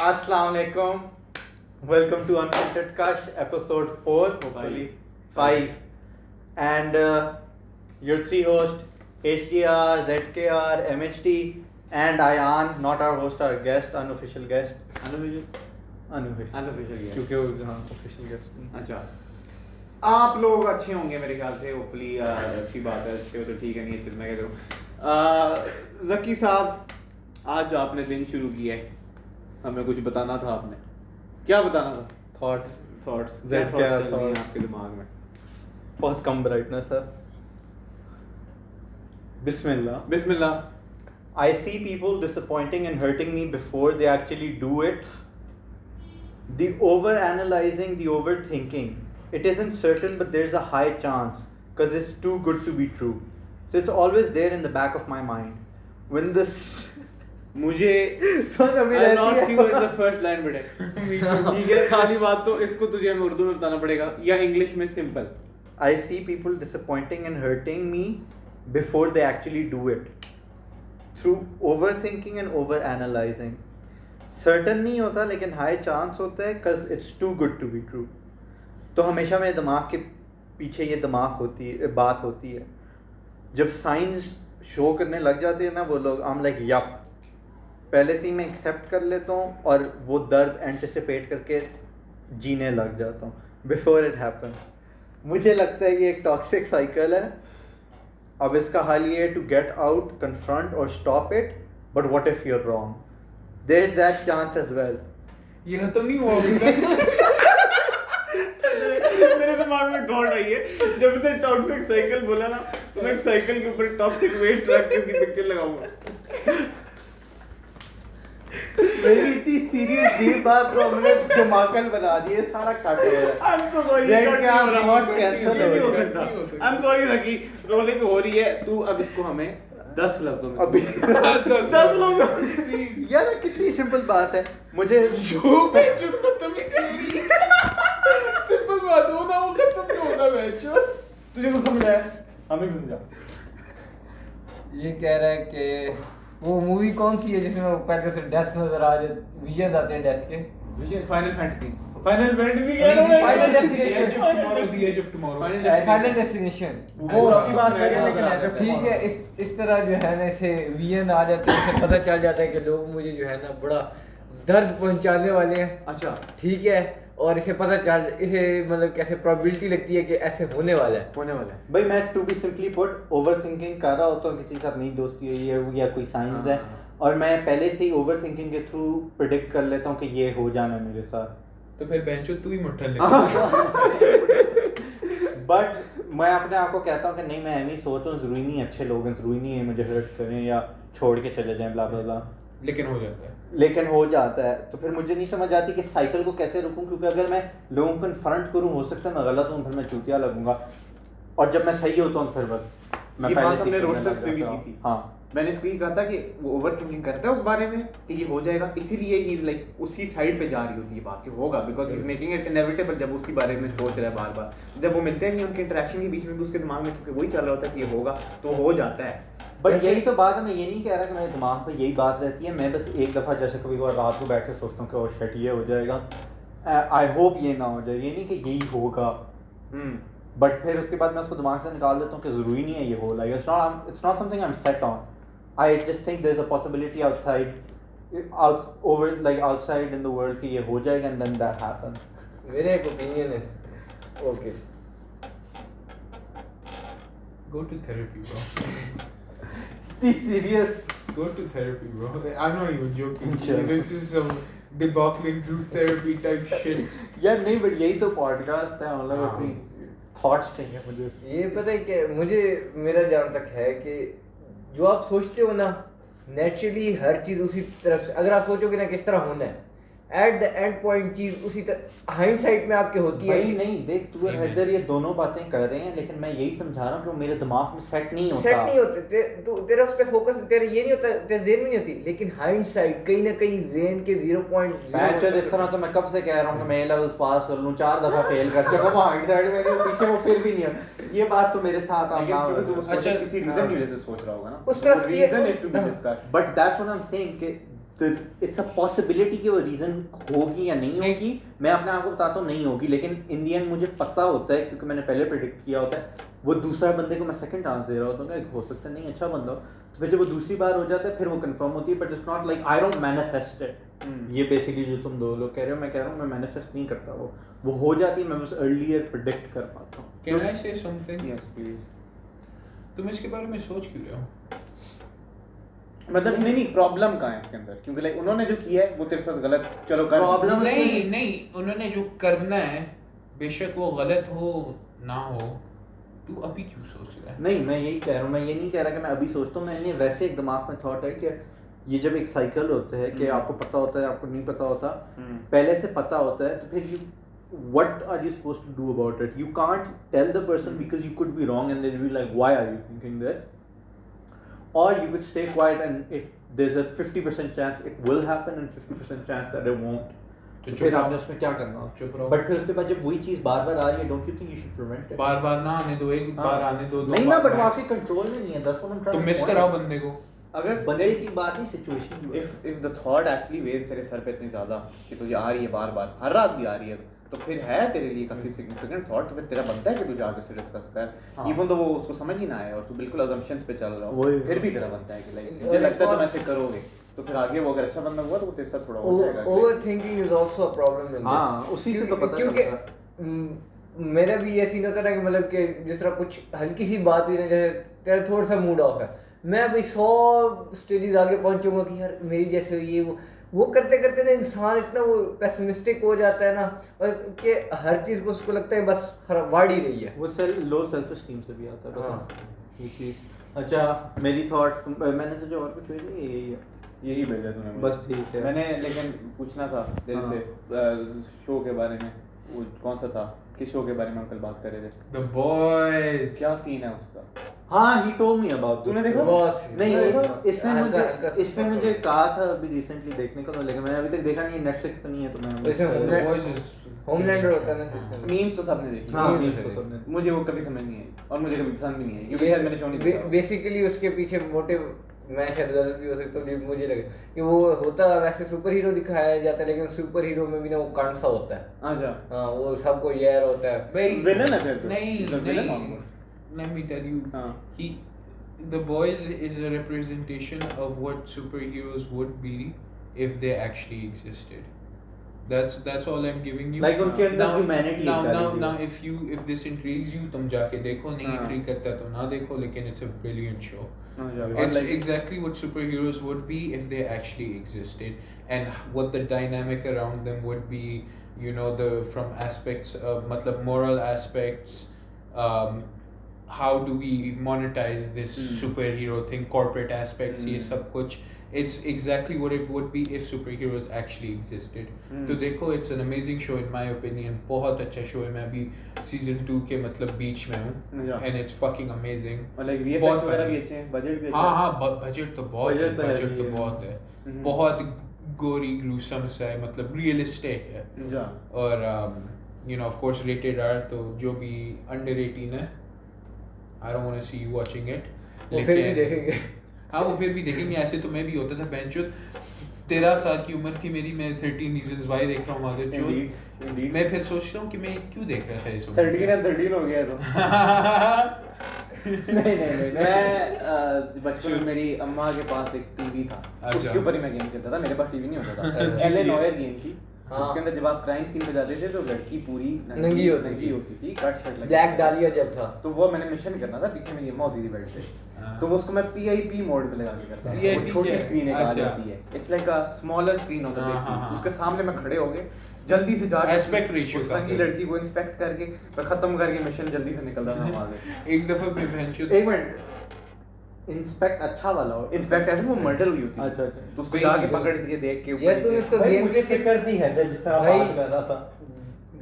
Assalamu alaikum. Welcome to Unfiltered Kash, episode 4, hopefully 5. And your three hosts, HDR, ZKR, MHD, and Ayan, not our host, our guest, unofficial guest. Unofficial guest. क्योंकि वो हाँ official guest. अच्छा, आप लोग अच्छे होंगे मेरे ख्याल से, होपफुली अच्छी बात है, अच्छे हो तो ठीक है, नहीं अच्छे तो मैं कह दूँ। ज़की साहब, आज आपने दिन शुरू किया है, हमें कुछ बताना था आपने, क्या बताना था? Thoughts. ZKR thoughts आपके दिमाग में? बहुत कम brightness है. Bismillah. I see people disappointing and hurting me before they actually do it. The over-analyzing, the overthinking. It isn't certain, but there's a high chance because it's too good to be true. So it's always there in the back of my mind. When this... मुझे I lost you at the first line बेटे. ठीक है, खाली बात तो इसको तुझे हमें उर्दू में बताना पड़ेगा या इंग्लिश में simple. I see people disappointing and hurting me before they actually do it. Through overthinking and over-analyzing. Certain नहीं होता लेकिन high chance होता है because it's too good to be true. तो हमेशा मेरे दिमाग के पीछे ये बात होती है. जब साइंस शो करने लग जाते हैं ना वो लोग, I'm like yup. पहले से ही मैं एक्सेप्ट कर लेता हूँ और वो दर्द एंटिसिपेट करके जीने लग जाता हूँ बिफोर इट हैपन. मुझे लगता है ये एक टॉक्सिक साइकिल है. अब इसका हल ये है to get out, confront or stop it. But what if you are wrong? There is that chance as well. ये खत्म नहीं हुआ अभी तक. मेरे दिमाग में दौड़ रही है, जब तुमने टॉक्सिक साइकिल बोला ना तो मैं साइकिल के ऊपर टॉक्सिक वेट ट्रैक की पिक्चर लगाऊंगा. मेरी इतनी सीरियस डीप बात को हमने धमाकल बना दी है, सारा कट हो रहा है. I'm so sorry, I'm sorry rocky, rolling हो रही है. तू अब इसको हमें 10 लफ्जों में अभी 10 लफ्जों यार कितनी सिंपल बात है. मुझे जो मैं जो खत्म ही नहीं. सिंपल बात हो ना, वो खत्म नहीं होना मैच. तुझे कुछ समझ आया? हमें कुछ समझा. ये कह रहा है कि वो मूवी कौन सी है जिसमें वो पहले से डेथ नजर आ जाए, विजन आते हैं डेथ के. विजन फाइनल फैंटेसी कह रहा है. Final destination. The Edge of Tomorrow. Final destination वो उसकी बात कर रहे हैं लेकिन ठीक है. इस तरह जो है ना, इसे विजन आ जाते हैं, इसे पता चल जाता है कि लोग मुझे जो है ना बड़ा दर्द पहुंचाने वाले हैं. अच्छा, ठीक है. और इसे पता चल, इसे मतलब कैसे प्रोबेबिलिटी लगती है कि ऐसे होने वाला है. भाई मैं to be simply put overthinking कर रहा होता हूँ, किसी के साथ नहीं दोस्ती हुई है या कोई साइंस है, और मैं पहले से ही ओवरथिंकिंग के थ्रू प्रेडिक्ट कर लेता हूँ कि ये हो जाना है मेरे साथ. तो फिर बेंचो तू ही मुट्ठल ले. बट मैं अपने आप को कहता हूँ कि नहीं, मैं ऐसी सोच रहा हूँ, ज़रूरी नहीं अच्छे लोग हैं, ज़रूरी नहीं है मुझे हर्ट करें या छोड़ के चले जाएं, ब्ला ब्ला ब्ला. लेकिन हो जाता है. तो फिर मुझे नहीं समझ आती कि साइकिल को कैसे रुकूं, क्योंकि अगर मैं लोगों को कन्फ्रंट करूं, हो सकता है मैं गलत हूं, फिर मैं चूतिया लगूंगा, और जब मैं सही होता हूं फिर बस मैं पहले से रोस्टर पे भी की थी. हाँ, मैंने इसको ये कहा था कि वो ओवरथिंकिंग करता है उस बारे में कि ये हो जाएगा, इसीलिए ही इज लाइक उसी साइड पे जा रही होती है बात कि होगा, because he is making it inevitable. जब उसी बारे में सोच रहा है बार बार, जब वो मिलते हैं नहीं, उनके इंटरेक्शन के बीच में भी उसके दिमाग में क्योंकि वही चल रहा होता है कि ये होगा तो हो जाता है. बट यही तो बात है. मैं ये नहीं कह रहा कि मेरे दिमाग पे यही बात रहती है. मैं बस एक दफ़ा जैसे कभी कभार रात को बैठ के सोचता हूँ कि ओह शिट ये हो जाएगा, आई होप ये ना हो जाए. ये नहीं कि यही होगा, बट फिर उसके बाद मैं उसको दिमाग से निकाल देता हूँ कि ज़रूरी नहीं है ये हो. Like it's not something I am set on. I just think there is a possibility outside in the world कि ये हो जाएगा, एंड देन दैट हैपेंस. मेरा एक ओपिनियन है. Okay, Go to therapy, bro. Serious. Go to therapy, bro. I'm not even joking. Sure. This is some debunking through therapy type shit. यार नहीं, but यही तो पॉडकास्ट है, मतलब अपनी थॉट्स चाहिए मुझे. ये पता है कि मुझे मेरा जहाँ तक है कि जो आप सोचते हो ना, नेचुरली हर चीज़ उसी तरफ से, अगर आप सोचोगे ना किस तरह होना है, एट द एंड पॉइंट चीज़ उसी तरह हाइंडसाइट में आपके होती है. नहीं देख, तू और हैदर ये दोनों बातें कर रहे हैं, लेकिन मैं यही समझा रहा हूँ कि मेरे दिमाग में सेट नहीं होते. तेरा उस पे फोकस, तेरा ये नहीं होता, तेरे ज़हन में नहीं होती, लेकिन हाइंडसाइट कहीं ना कहीं ज़हन के 0.0. मैं जो इस तरह तो मैं कब से कह रहा हूँ कि मैं ए लेवल्स पास कर लूँ, 4 दफ़ा फेल कर चुका हूँ, हाइंडसाइट में पीछे वो फिर भी नहीं है. ये बात तो मेरे साथ अच्छा किसी रीजन की वजह से सोच रहा होगा ना, उस तरह but that's what I am saying कि इट्स अ पॉसिबिलिटी कि वो रीज़न होगी या नहीं होगी, मैं अपने आप को बताता हूँ नहीं होगी, लेकिन इन दी एंड मुझे पता होता है क्योंकि मैंने पहले प्रेडिक्ट किया होता है, वो दूसरा बंदे को मैं सेकंड चांस दे रहा होता हूँ, हो सकता है नहीं अच्छा बंदा हो, तो फिर जब वो दूसरी बार हो जाता है फिर वो कंफर्म होती है, but it's not like I don't manifest it. ये बेसिकली जो तुम दो लोग कह रहे हो, मैं कह रहा हूँ मैं मैनिफेस्ट नहीं करता, वो हो जाती है, मैं बस अर्लियर प्रेडिक्ट कर पाता हूँ। Can I say something? Yes please. तुम इसके बारे में सोच क्यों रहे हो? मतलब नहीं प्रॉब्लम कहाँ है इसके अंदर, क्योंकि लाइक उन्होंने जो किया है वो तेरे साथ गलत, चलो कर Problem- नहीं, उन्होंने जो करना है बेशक वो गलत हो ना हो, तू अभी क्यों सोच रहा है? नहीं, मैं यही कह रहा हूँ, मैं ये नहीं कह रहा कि मैं अभी सोचता हूँ, मैंने वैसे एक दिमाग में थॉट है कि ये जब एक साइकिल होता है कि आपको पता होता है, आपको नहीं पता होता, पहले से पता होता है, तो फिर you what are you supposed to do about it? You can't tell the person because you could be wrong and they'll be like, why are you thinking this? Or you could stay quiet and if there's a 50% chance it will happen and 50% chance that it won't. तो फिर आपने उसमें क्या करना? चुप रहो। But फिर उसके बाद जब वही चीज़ बार-बार आ रही है, don't you think you should prevent it? बार-बार ना आने दो, एक बार आने दो, दो नहीं ना, बार बट वो max। आपके कंट्रोल में नहीं है, that's what I'm trying तुम to मिस point कराओ out. बंदे को। अगर बंदे की बात नहीं, सिचुएशन की बात। if the thought actually weighs तेरे सर पे इतनी ज़्यादा कि तुझे आ रही है बार-बार, हर रात भी आ रही है, तो फिर है तेरे लिए काफ़ी सिग्निफिकेंट थॉट, तो फिर तेरा बनता है कि तू जाके उससे डिस्कस कर, इवन तो वो उसको समझ ही ना आए और तू बिल्कुल अजम्पशंस पे चल रहा हो, वही। फिर भी तेरा बनता है कि लाइक मुझे लगता है तुम ऐसे करोगे, तो फिर आगे वो अगर अच्छा बंदा हुआ तो वो तेरे साथ थोड़ा हो जाएगा। Overthinking is also a problem in हाँ, उसी से तो पता क्योंकि चलता मेरा भी ये सीन होता है ना कि मतलब कि जिस तरह कुछ हल्की सी बात हुई ना, जैसे तेरा थोड़ा सा मूड ऑफ है, मैं भाई 100 स्टेजेस आगे पहुंचूंगा कि यार मेरी जैसे ये वो करते करते ना इंसान इतना वो पेसिमिस्टिक हो जाता है ना, और कि हर चीज़ को उसको लगता है बस खराब बढ़ ही रही है। वो लो सेल्फ एस्टीम से भी आता है, हाँ। पता ये चीज़। अच्छा, मेरी थॉट्स मैंने तुझे और कुछ भेजी, यही है। यही भेजा तूने मुझे। बस ठीक है। मैंने लेकिन पूछना था तेरे हाँ। से शो के बारे में, वो कौन सा था, किस शो के बारे में हम कल बात कर रहे थे, The boys। क्या सीन है उसका? हाँ, he told me about this. तूने देखा? बॉस नहीं, इसने हल्का इसने मुझे कहा था अभी रिसेंटली देखने को, तो लेकिन मैंने अभी तक देखा नहीं है, नेटफ्लिक्स पे नहीं है, तो मैं इसमें The boys is होमलैंडर होता है ना जिसमें मीम्स तो सबने देखी। हाँ, memes memes तो सबने। मुझे वो कभी समझ नहीं आई और मुझे कभी पसंद भी नहीं आई क्योंकि शायद मैंने शो नहीं देखा। बेसिकली उसके पीछे मोटिव मैं शायद गलत भी हो सकता हूँ, लेकिन मुझे लगे कि वो होता वैसे सुपर हीरो दिखाया जाता है, लेकिन सुपर हीरो में भी ना वो कांसा होता है। अच्छा, हाँ, वो सबको यार होता है। भाई विलन है फिर तो। नहीं He's a villain नहीं almost। let me tell you हाँ। The boys is a representation of what superheroes would be if they actually existed. That's all I'm giving you. Like उनके अंदर humanity now एक डाली now हुई है। if this intrigues you, तुम जाके देखो, नहीं हाँ। intrigue करता तो ना देखो, लेकिन it's a brilliant show. अच्छा, It's like- exactly what superheroes would be if they actually existed, and what the dynamic around them would be. You know, from aspects of matlab moral aspects. How do we monetize this superhero thing? Corporate aspects, ये सब कुछ. It's exactly what it would be if superheroes actually existed. तो देखो, it's an amazing show in my opinion. बहुत अच्छा show है. मैं अभी season 2 के मतलब बीच में हूँ, अच्छा। and it's fucking amazing. और like VFX बहुत वगैरह funny. भी अच्छे हैं, बजट भी अच्छा हाँ है। हाँ, बजट तो बहुत है, Budget तो है बजट तो ही है। बहुत है, बहुत गोरी ग्रूसम सा है, मतलब रियलिस्टिक है, अच्छा। और you know of course rated R, तो जो भी under 18 है, I don't want to see you watching it, वो फिर भी देखेंगे। हाँ वो फिर भी देखेंगे। ऐसे तो मैं भी होता था बेंचुत, 13 साल की उम्र थी मेरी, मैं 13 Reasons Why देख रहा हूँ मादर Indeed, चोद। indeed। मैं फिर सोच रहा हूँ कि मैं क्यों देख रहा था इस 13 and 13 हो गया तो। नहीं मैं बचपन में मेरी अम्मा के पास एक टीवी था, अच्छा। उसके ऊपर ही मैं गेम खेलता था, मेरे पास टीवी नहीं होता था। अच्छा। एले नॉयर गेम थी, हाँ। उसके अंदर जब आप क्राइम सीन पे जाते थे तो लड़की पूरी नंगी होती थी, कट शर्ट लगी। ब्लैक डालिया जब था, तो वो मैंने मिशन करना था, पीछे मेरी अम्मा होती थी बेड पे, हाँ। तो वो उसको मैं PIP मोड में लगा के करता था। ये वो ठीक छोटी है। स्क्रीन एक आ अच्छा। जाती है, it's like a smaller screen on the हाँ, बिग हाँ, हाँ। उसके सामने मैं खड़े हो गए, जल्दी से जाके Aspect ratio उस का नंगी फिर। लड़की को इंस्पेक्ट करके मैं खत्म करके मिशन जल्दी से निकलता था वहां से। एक दफा मैं बेंचुत एक मिनट, इंस्पेक्ट अच्छा वाला हो। इंस्पेक्ट ऐसे वो मर्डर हुई होती अच्छा, थी, अच्छा। तो उसको भाई, जाके पकड़ के देख के यार तूने इसको भाई गेम मुझे पे फिक्र दी है जिस तरह भाई, बात कर रहा था।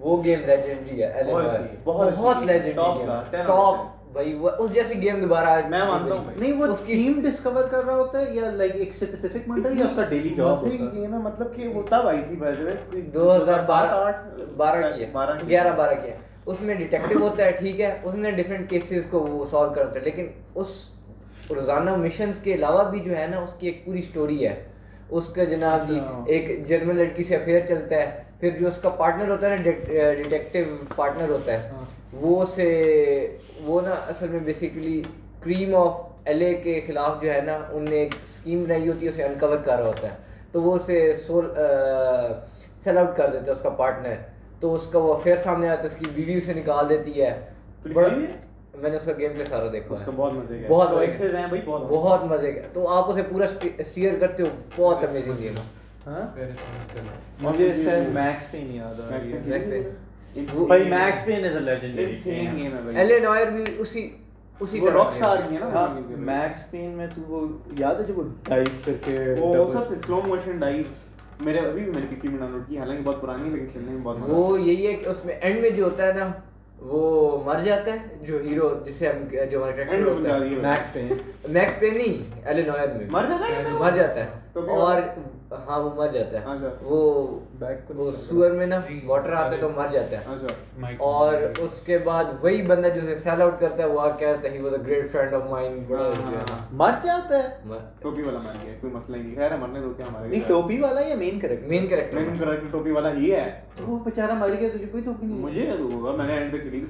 वो गेम लेजेंडरी है, बहुत LMR, अच्छी है, बहुत बहुत अच्छी है, legendary top game, class, 10 out of top भाई। वो उस जैसी गेम दोबारा आज मैं मानता हूँ भाई। नहीं, वो उसकी- थीम डिस्कवर कर रहा होता है या लाइक एक स्पेसिफिक मर्डर या उसका डेली जॉब मजे की होता है? गेम है, मतलब कि वो तब आई थी बाय द वे 2012 12 की है, 11-12 की है। उसमें डिटेक्टिव होता है, ठीक है, उसने डिफरेंट केसेस को वो सॉल्व करता है, लेकिन उस रोजाना मिशंस के अलावा भी जो है ना उसकी एक पूरी स्टोरी है। उसका जनाब जी एक जर्मन लड़की से अफेयर चलता है, फिर जो उसका पार्टनर होता है ना, डिटेक्टिव पार्टनर होता है, वो ना असल में बेसिकली क्रीम ऑफ एलए के खिलाफ जो है ना उनने एक स्कीम बनाई होती है, उसे अनकवर कर रहा होता है, तो वो उसे सेल आउट कर देता है उसका पार्टनर, तो उसका वो अफेयर सामने आता है, उसकी बीवी उसे निकाल देती है। मैंने उसका गेम प्ले सारा देखा उसका बहुत मजे का बहुत choices हैं भाई, बहुत मजे का, तो आप उसे पूरा स्टीयर करते हो, बहुत अमेजिंग गेम है। हाँ मुझे इससे मैक्स पेन याद आ रही है। मैक्स पेन भाई Max Payne is a legendary insane game है भाई। एले नॉयर भी उसी वो तरह रॉकस्टार की है ना हाँ वो game। मैक्स पेन में तू वो याद है जब वो डाइव करके वो double- सबसे स्लो मोशन डाइव मेरे अभी भी मैंने पीसी में डाउनलोड की, हालांकि बहुत पुरानी है लेकिन खेलने में बहुत मजा वो यही है कि उसमें एंड में जो होता है ना वो मर जाता है जो हीरो, जिसे हम जो हमारा End कैरेक्टर में होता बता दिए है, भाई। मैक्स पेन मैक्स पे नहीं एले नॉयर में मर जाता है मर जाता तो है, भी और हाँ वो मर जाता है, अच्छा। वो बैक वो सुअर में ना वाटर आता है तो मर जाता है, अच्छा और उसके बाद वही बंदा जो उसे सेल आउट करता है वो आके कहता है he was a great friend of mine, बड़ा हाँ, जो है हाँ, ना, हाँ। मर जाता है म- टोपी वाला मर गया, कोई मसला ही नहीं, खैर है, मरने दो, क्या हमारे नहीं टोपी वाला या मेन कैरेक्टर मेन कैरेक्टर मैंने करा कि टोपी वाला ही है। तो वो बेचारा मर गया, तुझे कोई टोपी नहीं मुझे याद होगा, मैंने एंड तक खेली।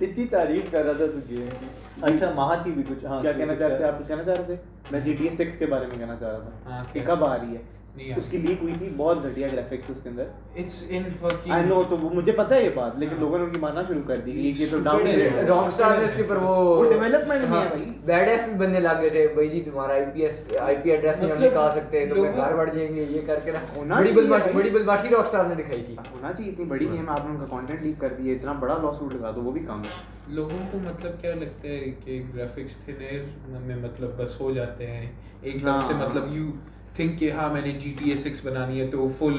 इतनी तारीफ कर रहा था तू गेम की। अच्छा महा थी भी कुछ हाँ क्या कहना चाहते थे आप, कुछ कहना चाह रहे थे? मैं GTA 6 के बारे में कहना चाह रहा था हाँ, कि क्या? कब आ रही है। नहीं आ उसकी लीक हुई थी, बहुत घटिया ग्राफिक्स उसके अंदर। It's in fucking. I know, तो वो मुझे पता है ये बात, लेकिन लोगों ने उनकी मानना शुरू कर दी कि ये तो डाउन Stupid है। रॉकस्टार ने इसके ऊपर वो डेवलपमेंट में है भाई। बैड भी बनने लग गए थे भाई जी, तुम्हारा आईपी एड्रेस नहीं हम मतलब निकाल सकते, तुम्हें लोगों- घर बढ़ जाएंगे, ये करके ना होना बड़ी चाहिए बदमाशी भाई। बड़ी बदमाशी रॉकस्टार ने दिखाई थी। होना चाहिए, इतनी बड़ी गेम आपने उनका कंटेंट लीक कर दिया, इतना बड़ा लॉस रूट लगा दो, वो भी कम है। लोगों को मतलब क्या लगता है कि ग्राफिक्स थिनर में मतलब बस हो जाते हैं एकदम से, हाँ। मतलब यू थिंक कि हाँ मैंने GTA 6 बनानी है तो फुल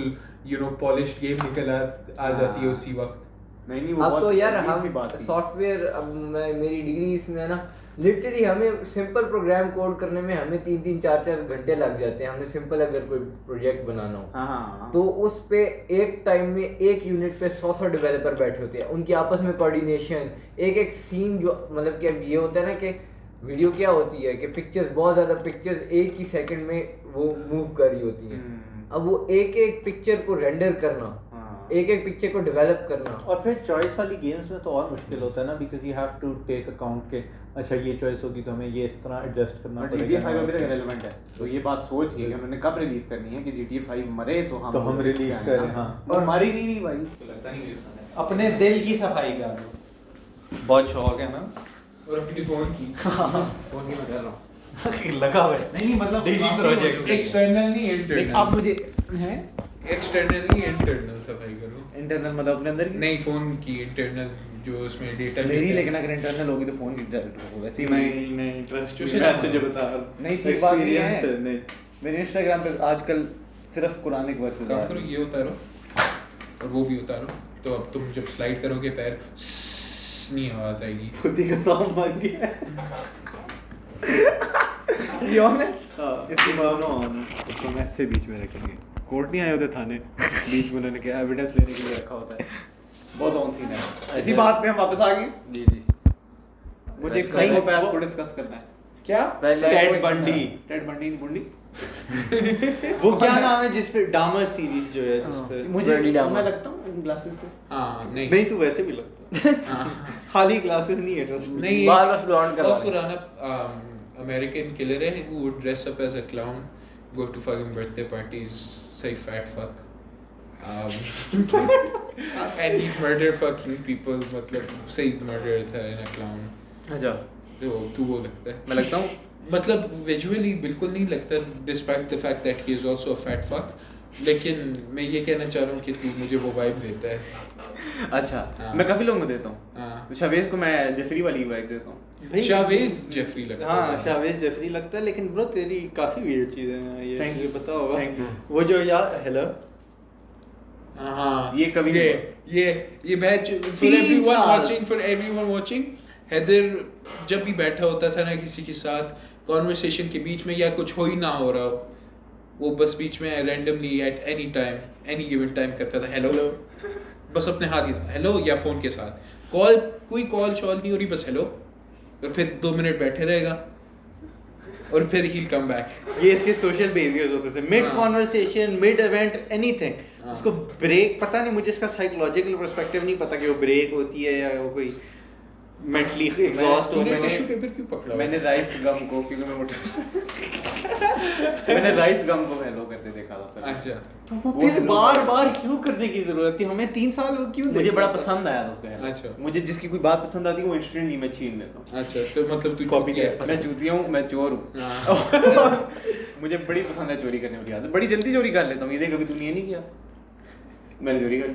पॉलिश्ड गेम निकल आ जाती है उसी वक्त। नहीं वो अब बहुत तो यार अजीब सी हम बात थी। सॉफ्टवेयर, अब मैं मेरी डिग्री इसमें है ना, लिटरली हमें सिंपल प्रोग्राम कोड करने में हमें 3-4 घंटे लग जाते हैं, हमें सिंपल अगर कोई प्रोजेक्ट बनाना हो हाँ हाँ तो उस पे एक टाइम में एक यूनिट पे 100 डेवलपर बैठे होते हैं, उनकी आपस में कोऑर्डिनेशन, एक सीन जो मतलब कि अब ये होता है ना कि वीडियो क्या होती है कि पिक्चर्स, बहुत ज़्यादा पिक्चर्स एक ही सेकंड में वो मूव कर रही होती हैं, अब वो एक पिक्चर को रेंडर करना, हाँ। एक पिक्चर को डेवलप करना, और फिर चॉइस वाली गेम्स में तो और मुश्किल होता है ना, because you have to take account के अच्छा ये चॉइस होगी तो हमें ये इस तरह एडजस्ट करना और पड़ेगा। GTA 5 अभी तक रेलेवेंट है, तो ये बात सोच के कि उन्होंने कब रिलीज करनी है कि GTA 5 मरे तो हम तो रिलीज आए करें, ना। हाँ। और मरी नहीं भाई, तो लगता नहीं मुझे पसंद है। अपने दिल की सफाई कर लो, बहुत शौक है ना। और अपनी फोन की फोन की मैं कर रहा हूँ। लगा हुआ है। नहीं मतलब Daily project। एक्सटर्नल नहीं लेकिन इंटरनल, अब मुझे है एक्सटर्नल नहीं इंटरनल सफाई करो। इंटरनल मतलब अपने अंदर की नहीं फोन की इंटरनल जो उसमें डेटा मेरी, लेकिन अगर इंटरनल होगी तो फोन की वैसे ही नहीं ट्रस्ट तुझे मैं तुझे बता रहा नहीं, ठीक बात नहीं है। नहीं मेरे इंस्टाग्राम पे आजकल सिर्फ कुरानिक वर्सेस काम करो, ये उतारो और वो भी उतारो, तो अब तुम जब स्लाइड करोगे पैर नहीं आवाज आएगी। खुदी का साम बन गया ये ऑन है। इसकी मानो ऑन उसको मैं ऐसे बीच में रखेंगे, कोर्ट नहीं आए होते थाने, बीच में उन्होंने क्या एविडेंस लेने के लिए रखा होता है, बहुत ऑन सीन है। इसी बात पे हम वापस आ गए, जी जी मुझे एक नहीं, साइकोपैथ को डिस्कस करना है। क्या? पहले- टेड बंडी टेड बंडी बुंडी वो क्या नाम है जिस पे डामर सीरीज जो है जिस पे मुझे Brandy Dahmer। मैं लगता हूँ इन ग्लासेस से। हाँ नहीं नहीं तू वैसे भी लगता है हाँ, खाली क्लासेस नहीं है ट्रस्ट नहीं बाल बस blonde करवा बहुत ले। पुराना अमेरिकन किलर है who would dress up as a clown, go to fucking birthday parties, say fat fuck, and he'd murder fucking people, मतलब सही murder था in a clown। अच्छा, तो तू वो लगता है, मैं लगता हूँ मतलब विजुअली बिल्कुल नहीं लगता despite the fact that he is also a fat fuck, लेकिन मैं ये कहना चाह रहा हूँ कि तू मुझे वो वाइब देता है। अच्छा, हाँ। मैं काफी लोगों को देता हूँ। हाँ शावेज को मैं जेफरी वाली वाइब देता हूँ। शावेज जेफरी लगता हाँ है। शावेज जेफरी लगता है, लेकिन ब्रो तेरी काफी वियर्ड चीजें हैं ये Thank तुझे you. पता होगा। Thank you. वो जो यार हेलो हाँ ये कभी ये बैच फॉर 3 एवरीवन साल। Watching, for everyone watching, Haider जब भी बैठा होता था ना किसी के साथ कॉन्वर्सेशन के बीच में या कुछ हो ही ना हो रहा हो, वो बस बीच में randomly at any time any given time करता था हेलो, बस अपने हाथ के साथ हेलो या फोन के साथ, कोई कॉल शॉल नहीं हो रही, बस हेलो, और फिर 2 मिनट बैठे रहेगा, और फिर he'll come back. ये इसके सोशल बिहेवियर्स होते थे, मिड हाँ। कॉन्वर्सेशन, मिड इवेंट, एनीथिंग, हाँ। उसको ब्रेक, पता नहीं मुझे इसका साइकोलॉजिकल पर्सपेक्टिव नहीं पता कि वो ब्रेक होती है या वो कोई मेंटली एग्जॉस्ट तूने होने टिश्यू पेपर क्यों पकड़ा? मैंने राइस गम को क्योंकि मैं मैंने राइस गम को हेलो करते देखा था सर। अच्छा, तो वो फिर बार बार क्यों करने की जरूरत थी हमें? 3 साल वो क्यों मुझे बड़ा पसंद आया था उसका hello। अच्छा। मुझे जिसकी कोई बात पसंद आती है वो इंस्टेंटली मैं छीन लेता हूँ। अच्छा, तो मतलब तू Copy चूतिया है। मैं चूतिया हूँ, मैं चोर हूँ। हाँ। मुझे बड़ी पसंद है चोरी करने वाली आदत, बड़ी जल्दी चोरी कर लेता हूँ। ये देख कभी तूने ये नहीं किया, मैंने चोरी कर ली।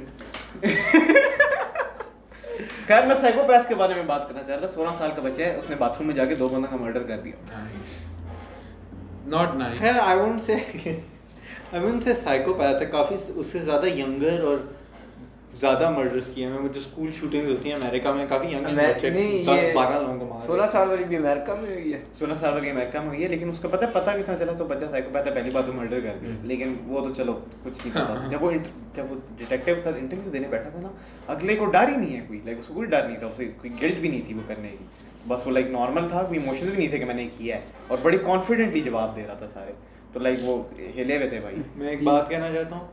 खैर मैं साइकोपैथ के बारे में बात करना चाह रहा था। 16 साल का बच्चा है, उसने बाथरूम में जाके 2 बंदों का मर्डर कर दिया। Nice. Not nice. खैर आई वुडंट से साइकोपैथ है, काफी उससे ज्यादा यंगर और ज्यादा मर्डर्स किए हैं। मुझे स्कूल शूटिंग्स होती हैं अमेरिका में, काफी यंग बच्चे 10-12 लोगों को मार 16 साल वाली भी अमेरिका में हुई है। 16 साल की अमेरिका में हुई है, लेकिन उसका पता किस तरह चला तो बच्चा साइकोपैथ है, पहली बात तो मर्डर कर दिया। लेकिन वो तो चलो कुछ नहीं पता। जब वो डिटेक्टिव सर इंटरव्यू देने बैठा था ना, अगले को डर ही नहीं है कोई, लाइक उसको कोई डर नहीं था, उसे कोई गिल्ट भी नहीं थी वो करने की। बस वो लाइक नॉर्मल था, कोई इमोशंस भी नहीं थे कि मैंने किया है, और बड़ी कॉन्फिडेंटली जवाब दे रहा था सारे। तो लाइक वो हिले हुए थे भाई। मैं एक बात कहना चाहता हूँ,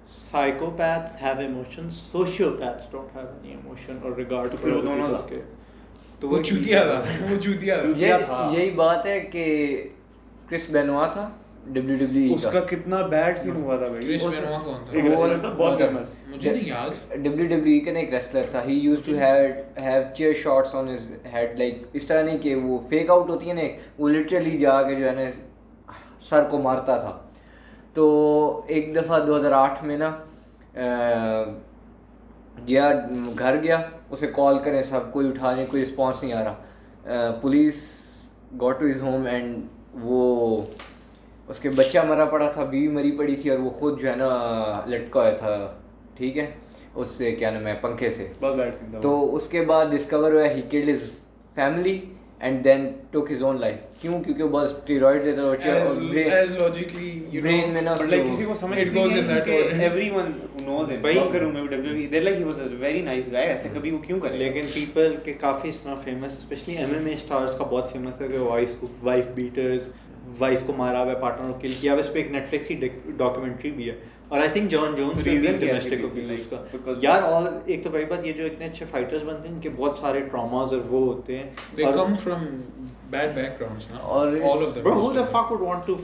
psychopaths have emotions, sociopaths don't have any emotion or regard to वो दोनों people's था। के। तो वो चूतिया था, वो चूतिया था। क्या था? यही बात है कि क्रिस बेनोआ था WWE का। उसका कितना बैड सीन हुआ था भाई। क्रिस उस- बेनोआ कौन था? एक wrestler था, बहुत फेमस। मुझे नहीं याद। WWE का एक रेसलर था। He used to have chair shots on his head, like इस तरह नहीं कि वो फेक आउट होती है ना, वो लिटरली जाके जो है ना सर को मारता था। तो एक दफ़ा 2008 में ना गया, घर गया, उसे कॉल करें सब, कोई उठाने कोई रिस्पॉन्स नहीं आ रहा। Police got to his home and वो उसके बच्चा मरा पड़ा था, बीवी मरी पड़ी थी, और वो खुद जो है ना लटका हुआ था, ठीक है, उससे क्या नाम है, पंखे से। बहुत बैड सीन था। तो उसके बाद डिस्कवर हुआ he killed his family and then took his own life. क्यों? क्योंकि वो बस स्टेरॉइड देता As logically, you ब्रेन में know, ना But like किसी को समझ It goes in that order. everyone who knows him, भाई- locker room में भी WWE, they're like he was a very nice guy, ऐसे कभी वो क्यों करे? लेकिन पीपल के काफ़ी इतना फेमस, स्पेशली MMA स्टार्स का बहुत फेमस है कि वाइफ बीटर्स, वाइफ को मारा हुआ है, पार्टनर को किल किया हुआ है। इस पे एक नेटफ्लिक्स की डॉक्यूमेंट्री भी है, और आई थिंक जॉन जोन्स ने भी Reason क्या है डोमेस्टिक कि अब्यूज like, का। because- यार ऑल एक तो बड़ी बात, ये जो इतने अच्छे फाइटर्स बनते हैं, इनके बहुत सारे ट्रॉमास और वो होते हैं। they और come from bad backgrounds, ना? और All of them. bro, who most the of them. fuck would want to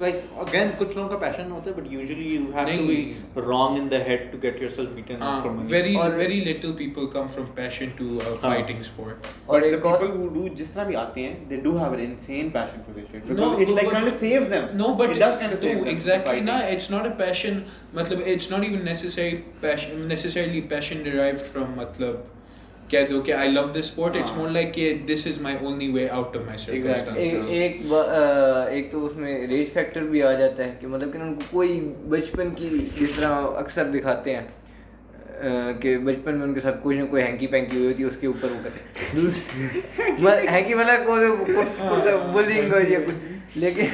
like again, कुछ लोगों का पैशन होता है, but usually you have to नहीं। be wrong in the head to get yourself beaten up for money. very और- very little people come from passion to a fighting sport. But और the एक और people who do जिस तरह भी आते हैं, they do have an insane passion for this shit, because No, it like but- kind of saves them. No, but it does kind of save them. exactly fighting. na, it's not a passion. मतलब it's not even necessarily passion derived from मतलब कह दो कि I love this sport. It's हाँ. more like कि this is my only way out of my circumstances. एक तो उसमें रेज फैक्टर भी आ जाता है कि मतलब कि उनको कोई बचपन की, जिस तरह अक्सर दिखाते हैं कि बचपन में उनके साथ कुछ ना कोई हैंकी पैंकी हुई होती है, उसके ऊपर वो करते हैंकी मतलब बुलिंग या कुछ। लेकिन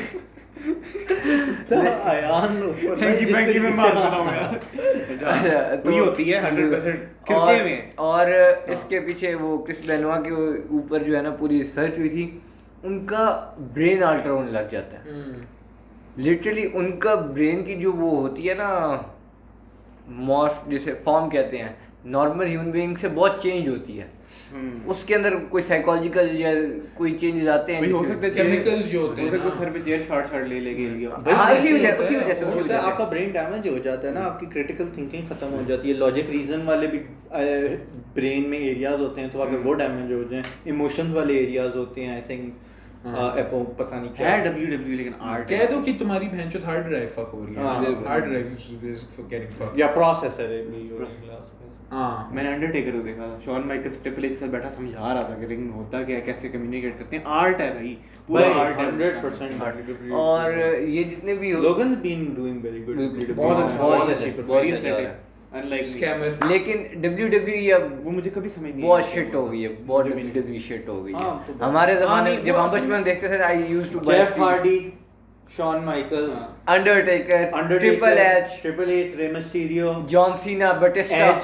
आयान Hanky panky में मार रहा हूँ यार। तो वही होती है 100% किसके में? और इसके पीछे वो क्रिस बेनोआ के ऊपर जो है ना पूरी रिसर्च हुई थी, उनका ब्रेन अल्टर होने लग जाता है। लिटरली उनका ब्रेन की जो वो होती है ना मॉर्फ, जिसे फॉर्म कहते हैं, नॉर्मल ह्यूमन बीइंग से बहुत चेंज होती है। उसके अंदर कोई साइकोलॉजिकल या कोई चेंजेस आते हैं वही हो जिससे- सकता है Chemicals जो होते हैं हो सकता है ना। सर पे चेयर शॉट ले लेके लिया। हाँ, वैसे उसी ही वजह होता उसी है, वजह से वो उसी होता वजह है, से। आपका ब्रेन डैमेज हो जाता है ना, आपकी क्रिटिकल थिंकिंग खत्म हो जाती है, लॉजिक रीजन वाले भी ब्रेन में एरियाज होते हैं, तो अगर वो डैमेज हो जाए, इमोशंस वाले एरियाज होते हैं, आई थिंक एपो पता नहीं क्या है WWE लेकिन आर्ट कह दो कि तुम्हारी बहनचोद हार्ड ड्राइव फक हो रही है। हाँ, ना, hard drive is getting fucked. या प्रोसेसर है भी हाँ, मैंने अंडरटेकर को देखा था, शॉन माइकल्स ट्रिपल एच से बैठा समझा रहा था कि रिंग में होता क्या है, कैसे कम्युनिकेट करते हैं। आर्ट है भाई, पूरा आर्ट है। 100%। और ये जितने भी लोगन्स बीन डूइंग वेरी गुड, बहुत अच्छा, बहुत अच्छी बहुत performance। अच्छा जा रहा है। Unlike scammer. लेकिन WWE अब वो मुझे कभी समझ नहीं बहुत आया। शिट हो गई है, बहुत मुझे भी नहीं। WWE शिट हो गई हाँ, है। तो बहुत- हमारे जमाने हाँ, में नहीं, जब हम बहुत बचपन में देखते थे, I used to Jeff Hardy, Shawn Michaels, Undertaker, Triple H, Triple H, Rey Mysterio, John Cena, Batista, Edge,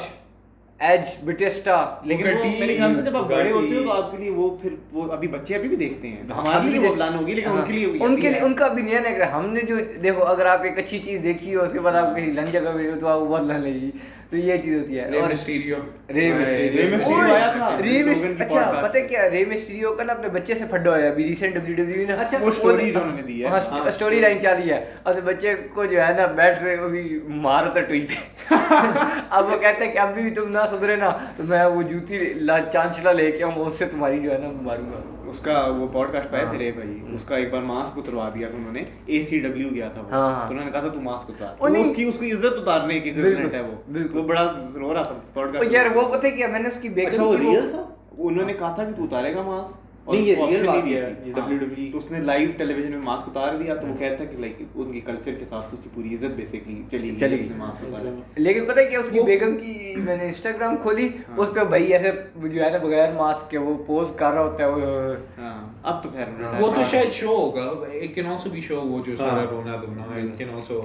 Edge Batista, लेकिन वो Bugatti, मेरे ख्याल से जब आप बड़े होते हो Bugatti। तो आपके लिए वो फिर वो अभी बच्चे अभी भी देखते हैं, हाँ, हमारे अभी लिए वो देख- प्लान होगी, लेकिन हाँ, उनके लिए भी उनके अभी लिए है। उनका ओपिनियन है कि हमने जो देखो अगर आप एक अच्छी चीज देखी हो उसके बाद आप कहीं लन जगह पे हो तो आप बहुत लन लगी, तो ये चीज होती है। रे और मिस्टीरियो रे Rey Mysterio आया था। रे लोगन की अच्छा podcast पता है क्या, रे मिस्टीरियो का ना अपने बच्चे से फड्डा है अभी रिसेंट WWE ने। अच्छा, वो stories उन्होंने दी है। हाँ, हाँ, स्टोरी लाइन चली है और तो बच्चे को जो है ना बैट से उसकी मारा था ट्वी पे अब वो कहते हैं कि अभी भी तुम ना सुधरे ना तो मैं वो जूती चांचला लेके आऊँ उससे तुम्हारी जो है ना मारूंगा। उसका वो पॉडकास्ट पाए हाँ। थे रे भाई, उसका एक बार मास्क उतरवा दिया था उन्होंने, ACW गया था वो, हाँ, हाँ। तो उन्होंने कहा था तू मास्क उतार, वो तो नहीं- उसकी उसकी इज्जत उतारने की बिल्कुल, इक्विवेलेंट है वो, बिल्कुल। वो बड़ा रो रहा था ओ पॉडकास्ट। यार वो पता है क्या, मैंने उसकी बेगम अच्छा वो की रियल था? उन्होंने कहा था कि तू उतारेगा मास्क, और नहीं, ये उसको real option बात नहीं दी है, थी। ये हाँ, WWE तो उसने लाइव टेलीविजन में मास्क उतार दिया, तो वो कहता कि लाइक उनके कल्चर के साथ से उसकी पूरी इज्जत बेसिकली चली चली गई, गई। मास्क उतारा। लेकिन पता है क्या, उसकी वो- बेगम की मैंने इंस्टाग्राम खोली हाँ। उस पे भाई ऐसे जो है ना बगैर मास्क के वो पोज कर रहा होता है वो हाँ, अब तो खैर वो तो शायद शो होगा, it can also be show, वो जो सारा हाँ। रोना धोना, इट कैन आल्सो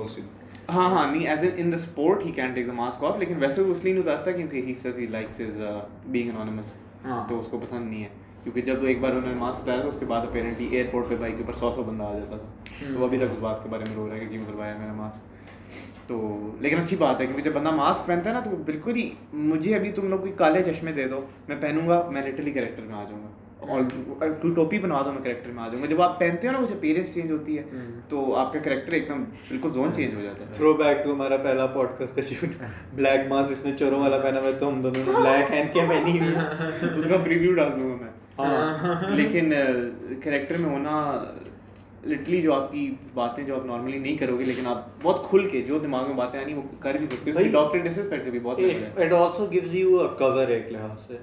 हाँ हाँ नहीं, as in the sport he can take the mask off, लेकिन वैसे वो इसलिए नहीं उतारता क्योंकि he says he likes his being anonymous, हाँ। तो उसको पसंद नहीं है, क्योंकि जब एक बार उन्होंने मास्क उतारा था उसके बाद अपेरेंटली एयरपोर्ट पे बाइक के ऊपर 100 बंदा आ जाता था, तो वो अभी तक उस बात के बारे में रो रहा है कि क्यों करवाया मेरा मास्क। तो लेकिन अच्छी बात है क्योंकि जब बंदा मास्क पहनता है ना तो वो बिल्कुल ही, मुझे अभी तुम लोग कोई काले चश्मे दे दो, मैं पहनूंगा, मैं लिटरली कैरेक्टर में आ जाऊंगा, और कोई टोपी बनवा दो मैं कैरेक्टर में आ जाऊंगा। जब आप पहनते हो ना, कुछ अपीयरेंस चेंज होती है, तो आपका कैरेक्टर एकदम बिल्कुल जोन चेंज हो जाता है। थ्रो बैक टू हमारा पहला पॉडकास्ट का शूट, ब्लैक मास्क इसने चोरों वाला पहना हुआ है, तो हम दोनों ने ब्लैक हैंड के पहनी हुई है। उसका प्रीव्यू डाल दूंगा मैं। हाँ लेकिन कैरेक्टर में होना लिटरली जो आपकी बातें जो आप नॉर्मली नहीं करोगे, लेकिन आप बहुत खुल के जो दिमाग में बातें आनी वो कर भी सकते हो, भाई, डॉक्टर डिसरिस्पेक्ट भी बहुत लगता है। It also gives you a cover एक लिहाज से।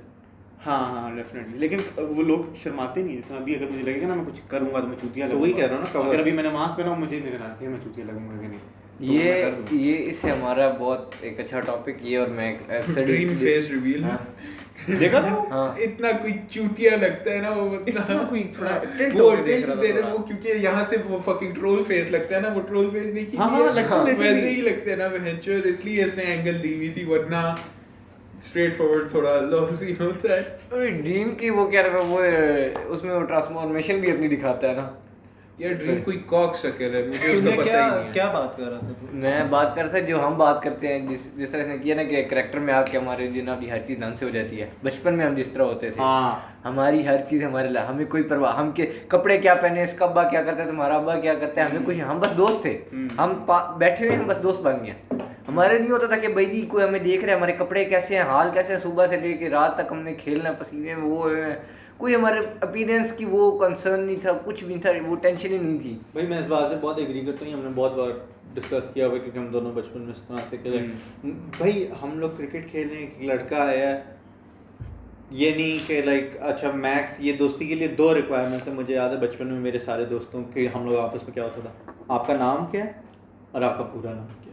हाँ हाँ डेफिनेटली, लेकिन वो लोग शर्माते नहीं, जैसे अभी अगर मुझे लगेगा ना मैं कुछ करूंगा तो मैं चूतिया तो वही कह रहा हूँ ना, cover। अगर अभी मैंने मास्क पहना मुझे मेरे नाम से मैं चूतिया लगूंगा कि नहीं, तो मैं कर दूंगा। ये इससे हमारा बहुत एक अच्छा टॉपिक ये, और मैं ड्रीम फेस रिवील। हाँ। देखा था हाँ। इतना कोई चूतिया लगता है ना वो बंदा, इतना कोई थोड़ा tilt वो होके देख टिल्ट रहा था दे रहा थोड़ा। वो, क्योंकि यहाँ से वो फकिंग ट्रोल फेस लगता है ना, वो ट्रोल फेस देखी हाँ, नहीं है? हाँ, लगता है वैसे literally। ही लगते हैं ना वेंचर, इसलिए इसने एंगल दी हुई थी, वरना स्ट्रेट फॉरवर्ड थोड़ा लो सीन होता है। ड्रीम की वो क्या रहा वो उसमें वो ट्रांसफॉर्मेशन भी अपनी दिखाता है ना। यार ड्रीम कोई कॉक सकर है, मुझे उसका तुमने पता ही नहीं है। क्या बात कर रहा था तू? मैं बात कर रहा था जो हम बात करते हैं, जिस तरह से किया ना कि करैक्टर में आके हमारे जनाब हर चीज़ ढंग से हो जाती है। बचपन में हम जिस तरह होते थे, हाँ हमारी हर चीज़ हमारे लिए, हमें कोई परवाह, हम के कपड़े क्या पहने, इसका अब्बा क्या करता है, तुम्हारा अब्बा क्या करता है, हमें कुछ, हम बस दोस्त थे, हम बैठे हुए हम बस दोस्त बन गए। हमारे नहीं होता था कि भाई जी कोई हमें देख रहा है, हमारे कपड़े कैसे हैं, हाल कैसे हैं, सुबह से लेके रात तक हमने खेलना, पसीने में वो है, कोई हमारे अपीयरेंस की वो कंसर्न नहीं था, कुछ भी नहीं था, वो टेंशन ही नहीं थी। भाई मैं इस बात से बहुत एग्री करता हूँ, हमने बहुत बार डिस्कस किया हुआ, क्योंकि हम दोनों बचपन में इस तरह से खेले। भाई हम लोग क्रिकेट खेल रहे हैं, एक लड़का आया, ये नहीं कि लाइक अच्छा मैक्स, ये दोस्ती के लिए 2 रिक्वायरमेंट्स है। मुझे याद है बचपन में मेरे सारे दोस्तों के, हम लोग आपस में क्या होता था, आपका नाम क्या है और आपका पूरा नाम क्या है,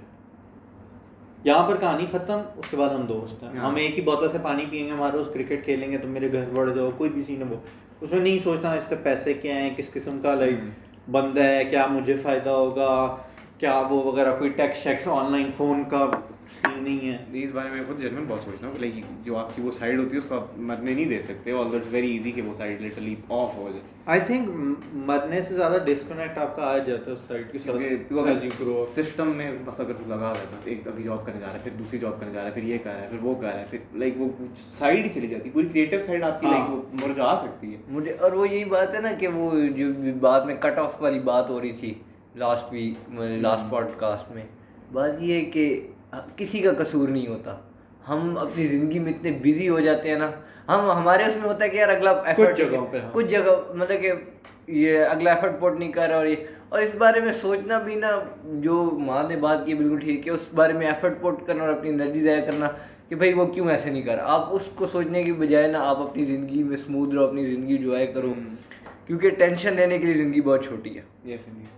यहाँ पर कहानी खत्म, उसके बाद हम दोस्त हैं। हम एक ही बोतल से पानी पियेंगे, हमारे रोज क्रिकेट खेलेंगे, तो मेरे घर बढ़ जाओ, कोई भी सीन है वो, उसमें नहीं सोचना इसके पैसे क्या हैं, किस किस्म का लाइक बंदा है, क्या मुझे फ़ायदा होगा, क्या वो वगैरह, कोई टैक्स शैक्स ऑनलाइन फ़ोन का सीन नहीं है। इस बारे में खुद जनरल बहुत सोचता हूँ कि लाइक जो आपकी वो साइड होती है उसको आप मरने नहीं दे सकते, ऑल्दो इट्स वेरी इजी कि वो साइड लिटरली ऑफ हो जाए। आई थिंक मरने से ज़्यादा डिस्कनेक्ट आपका आ जाता है उस साइड के क्योंकि तू साथ अगर as you grow up। System में बस अगर तू लगा हुआ है, बस एक अभी जॉब करने जा रहा है, फिर दूसरी जॉब करने जा रहा है, फिर ये कर रहा है, फिर वो कर रहा है, फिर लाइक वो साइड ही चली जाती है, पूरी क्रिएटिव साइड आपकी हाँ। लाइक वो मुरझा सकती है। मुझे और वो यही बात है ना कि वो जो बाद में कट ऑफ वाली बात हो रही थी लास्ट पॉडकास्ट में, बात ये है कि किसी का कसूर नहीं होता, हम अपनी ज़िंदगी में इतने बिजी हो जाते हैं ना, हम हमारे उसमें होता है कि यार अगला effort जगहों पे, हाँ। कुछ जगह मतलब कि ये अगला एफर्ट पोर्ट नहीं कर रहा, और इस बारे में सोचना भी ना, जो माँ ने बात की बिल्कुल ठीक है, उस बारे में एफर्ट पोर्ट करना और अपनी एनर्जी ज़ाया करना कि भाई वो क्यों ऐसे नहीं कर रहा, आप उसको सोचने की बजाय ना आप अपनी ज़िंदगी में स्मूथ रहो, अपनी ज़िंदगी एंजॉय करो, क्योंकि टेंशन लेने के लिए ज़िंदगी बहुत छोटी है। Yes, indeed.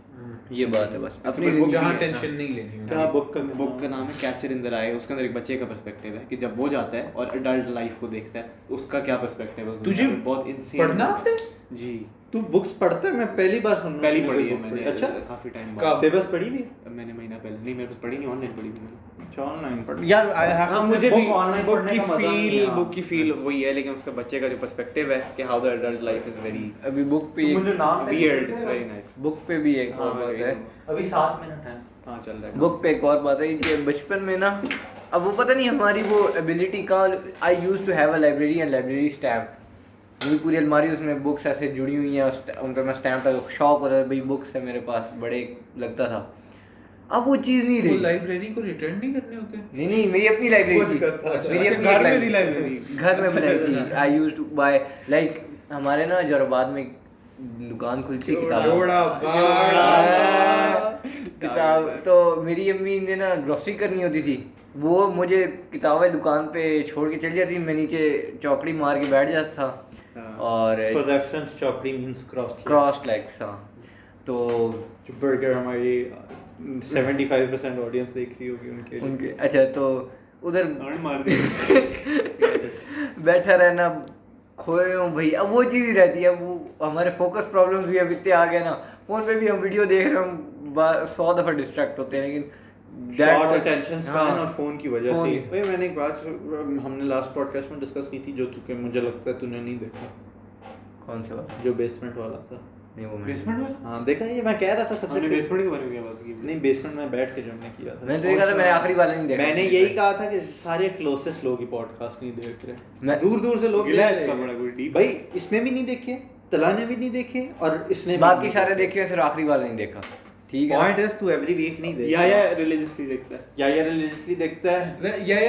ये बात है बस, अपनी बुक जहाँ भी है, टेंशन नहीं लेनी क्या बुक बुक का नाम है कैचर इन द राय। उसके अंदर एक बच्चे का पर्सपेक्टिव है कि जब वो जाता है और अडल्ट लाइफ को देखता है, उसका क्या पर्सपेक्टिव है, तुझे बहुत insane पढ़ना है। आता है? जी तू बुक्स पढ़ता है? मैं पहली बार सुन रहा हूँ पहली कि पढ़ी कोई है book मैंने अच्छा काफी टाइम कब? बाद तेरे पास पढ़ी भी? मैंने महीना पहले नहीं मेरे पास पढ़ी नहीं ऑनलाइन पढ़ी थी मैंने अच्छा ऑनलाइन पढ़ यार हाँ मुझे भी ऑनलाइन बुक पढ़ने की का मजा नहीं फील है। बुक की फील वही है लेकिन उसका बच्चे का जो पर्सपेक्टिव है कि how the adult life is very अभी बुक पे तू मुझे नाम weird it's very nice book पे भी एक हाँ, और बात मैं है। अभी 7 मिनट है। हाँ चल रहा है बुक पे एक और बात है कि बचपन में ना अब वो पता नहीं हमारी वो एबिलिटी का I use to have a library and library stamp मेरी पूरी अलमारी उसमें बुक्स ऐसे जुड़ी हुई हैं उन पर मैं स्टैम्प लगा शौक होता था भाई बुक्स है मेरे पास बड़े लगता था अब वो चीज़ नहीं वो रही लाइब्रेरी को रिटर्न नहीं करने होते? नहीं मेरी अपनी लाइब्रेरी खुद थी करता था। मेरी अच्छा, अपनी घर में एक थी लाइब्रेरी library? घर में लाइब्रेरी थी I used to buy like हमारे ना जोराबाद में दुकान खुलती है किताब जोड़ा बाड़ा। किताब तो मेरी अम्मी ने ना ग्रोसरी करनी होती थी वो मुझे किताबें दुकान पे छोड़ के चली जाती मैं नीचे चौकड़ी मार के बैठ जाता था हाँ। और फॉर रेफरेंस चौकड़ी मींस क्रॉस लेग्स हाँ तो जो बर्गर हमारी 75% ऑडियंस देख रही होगी उनके लिए। उनके अच्छा तो उधर गांड मार दी बैठा रहना खोए हूँ भाई अब वो चीज़ ही रहती है वो हमारे फोकस प्रॉब्लम्स भी अब इतने आ गए ना फोन पे भी हम वीडियो देख रहे हैं हम 100 दफ़ा डिस्ट्रैक्ट होते हैं लेकिन शॉर्ट अटेंशन स्पैन और फोन की वजह फोन से की। भाई मैंने एक बात हमने लास्ट पॉडकास्ट में डिस्कस की थी जो तुझे मुझे लगता है तूने नहीं देखा कौन से वाला जो बेसमेंट वाला था। नहीं वो मैं बेसमेंट वाला हाँ देखा ये मैं कह रहा था सबसे हमने बेसमेंट के बारे में क्या बात की नहीं बेसमेंट में बैठ के जो हमने किया था मैंने तो ये कहा था मैंने आखिरी वाला नहीं देखा मैंने यही कहा था कि सारे क्लोजेस्ट लोग ही पॉडकास्ट नहीं देख रहे मैं- दूर दूर से लोग गिला देख है इसका रहे बड़ा हैं। कोई डीप भाई इसने भी नहीं देखे तला ने भी नहीं देखे और इसने बाकी सारे देखे हैं, सिर्फ आखिरी वाला नहीं देखा ठीक है पॉइंट इज तू एवरी वीक नहीं देखता या रिलीजियसली देखता है या रिलीजियसली देखता है या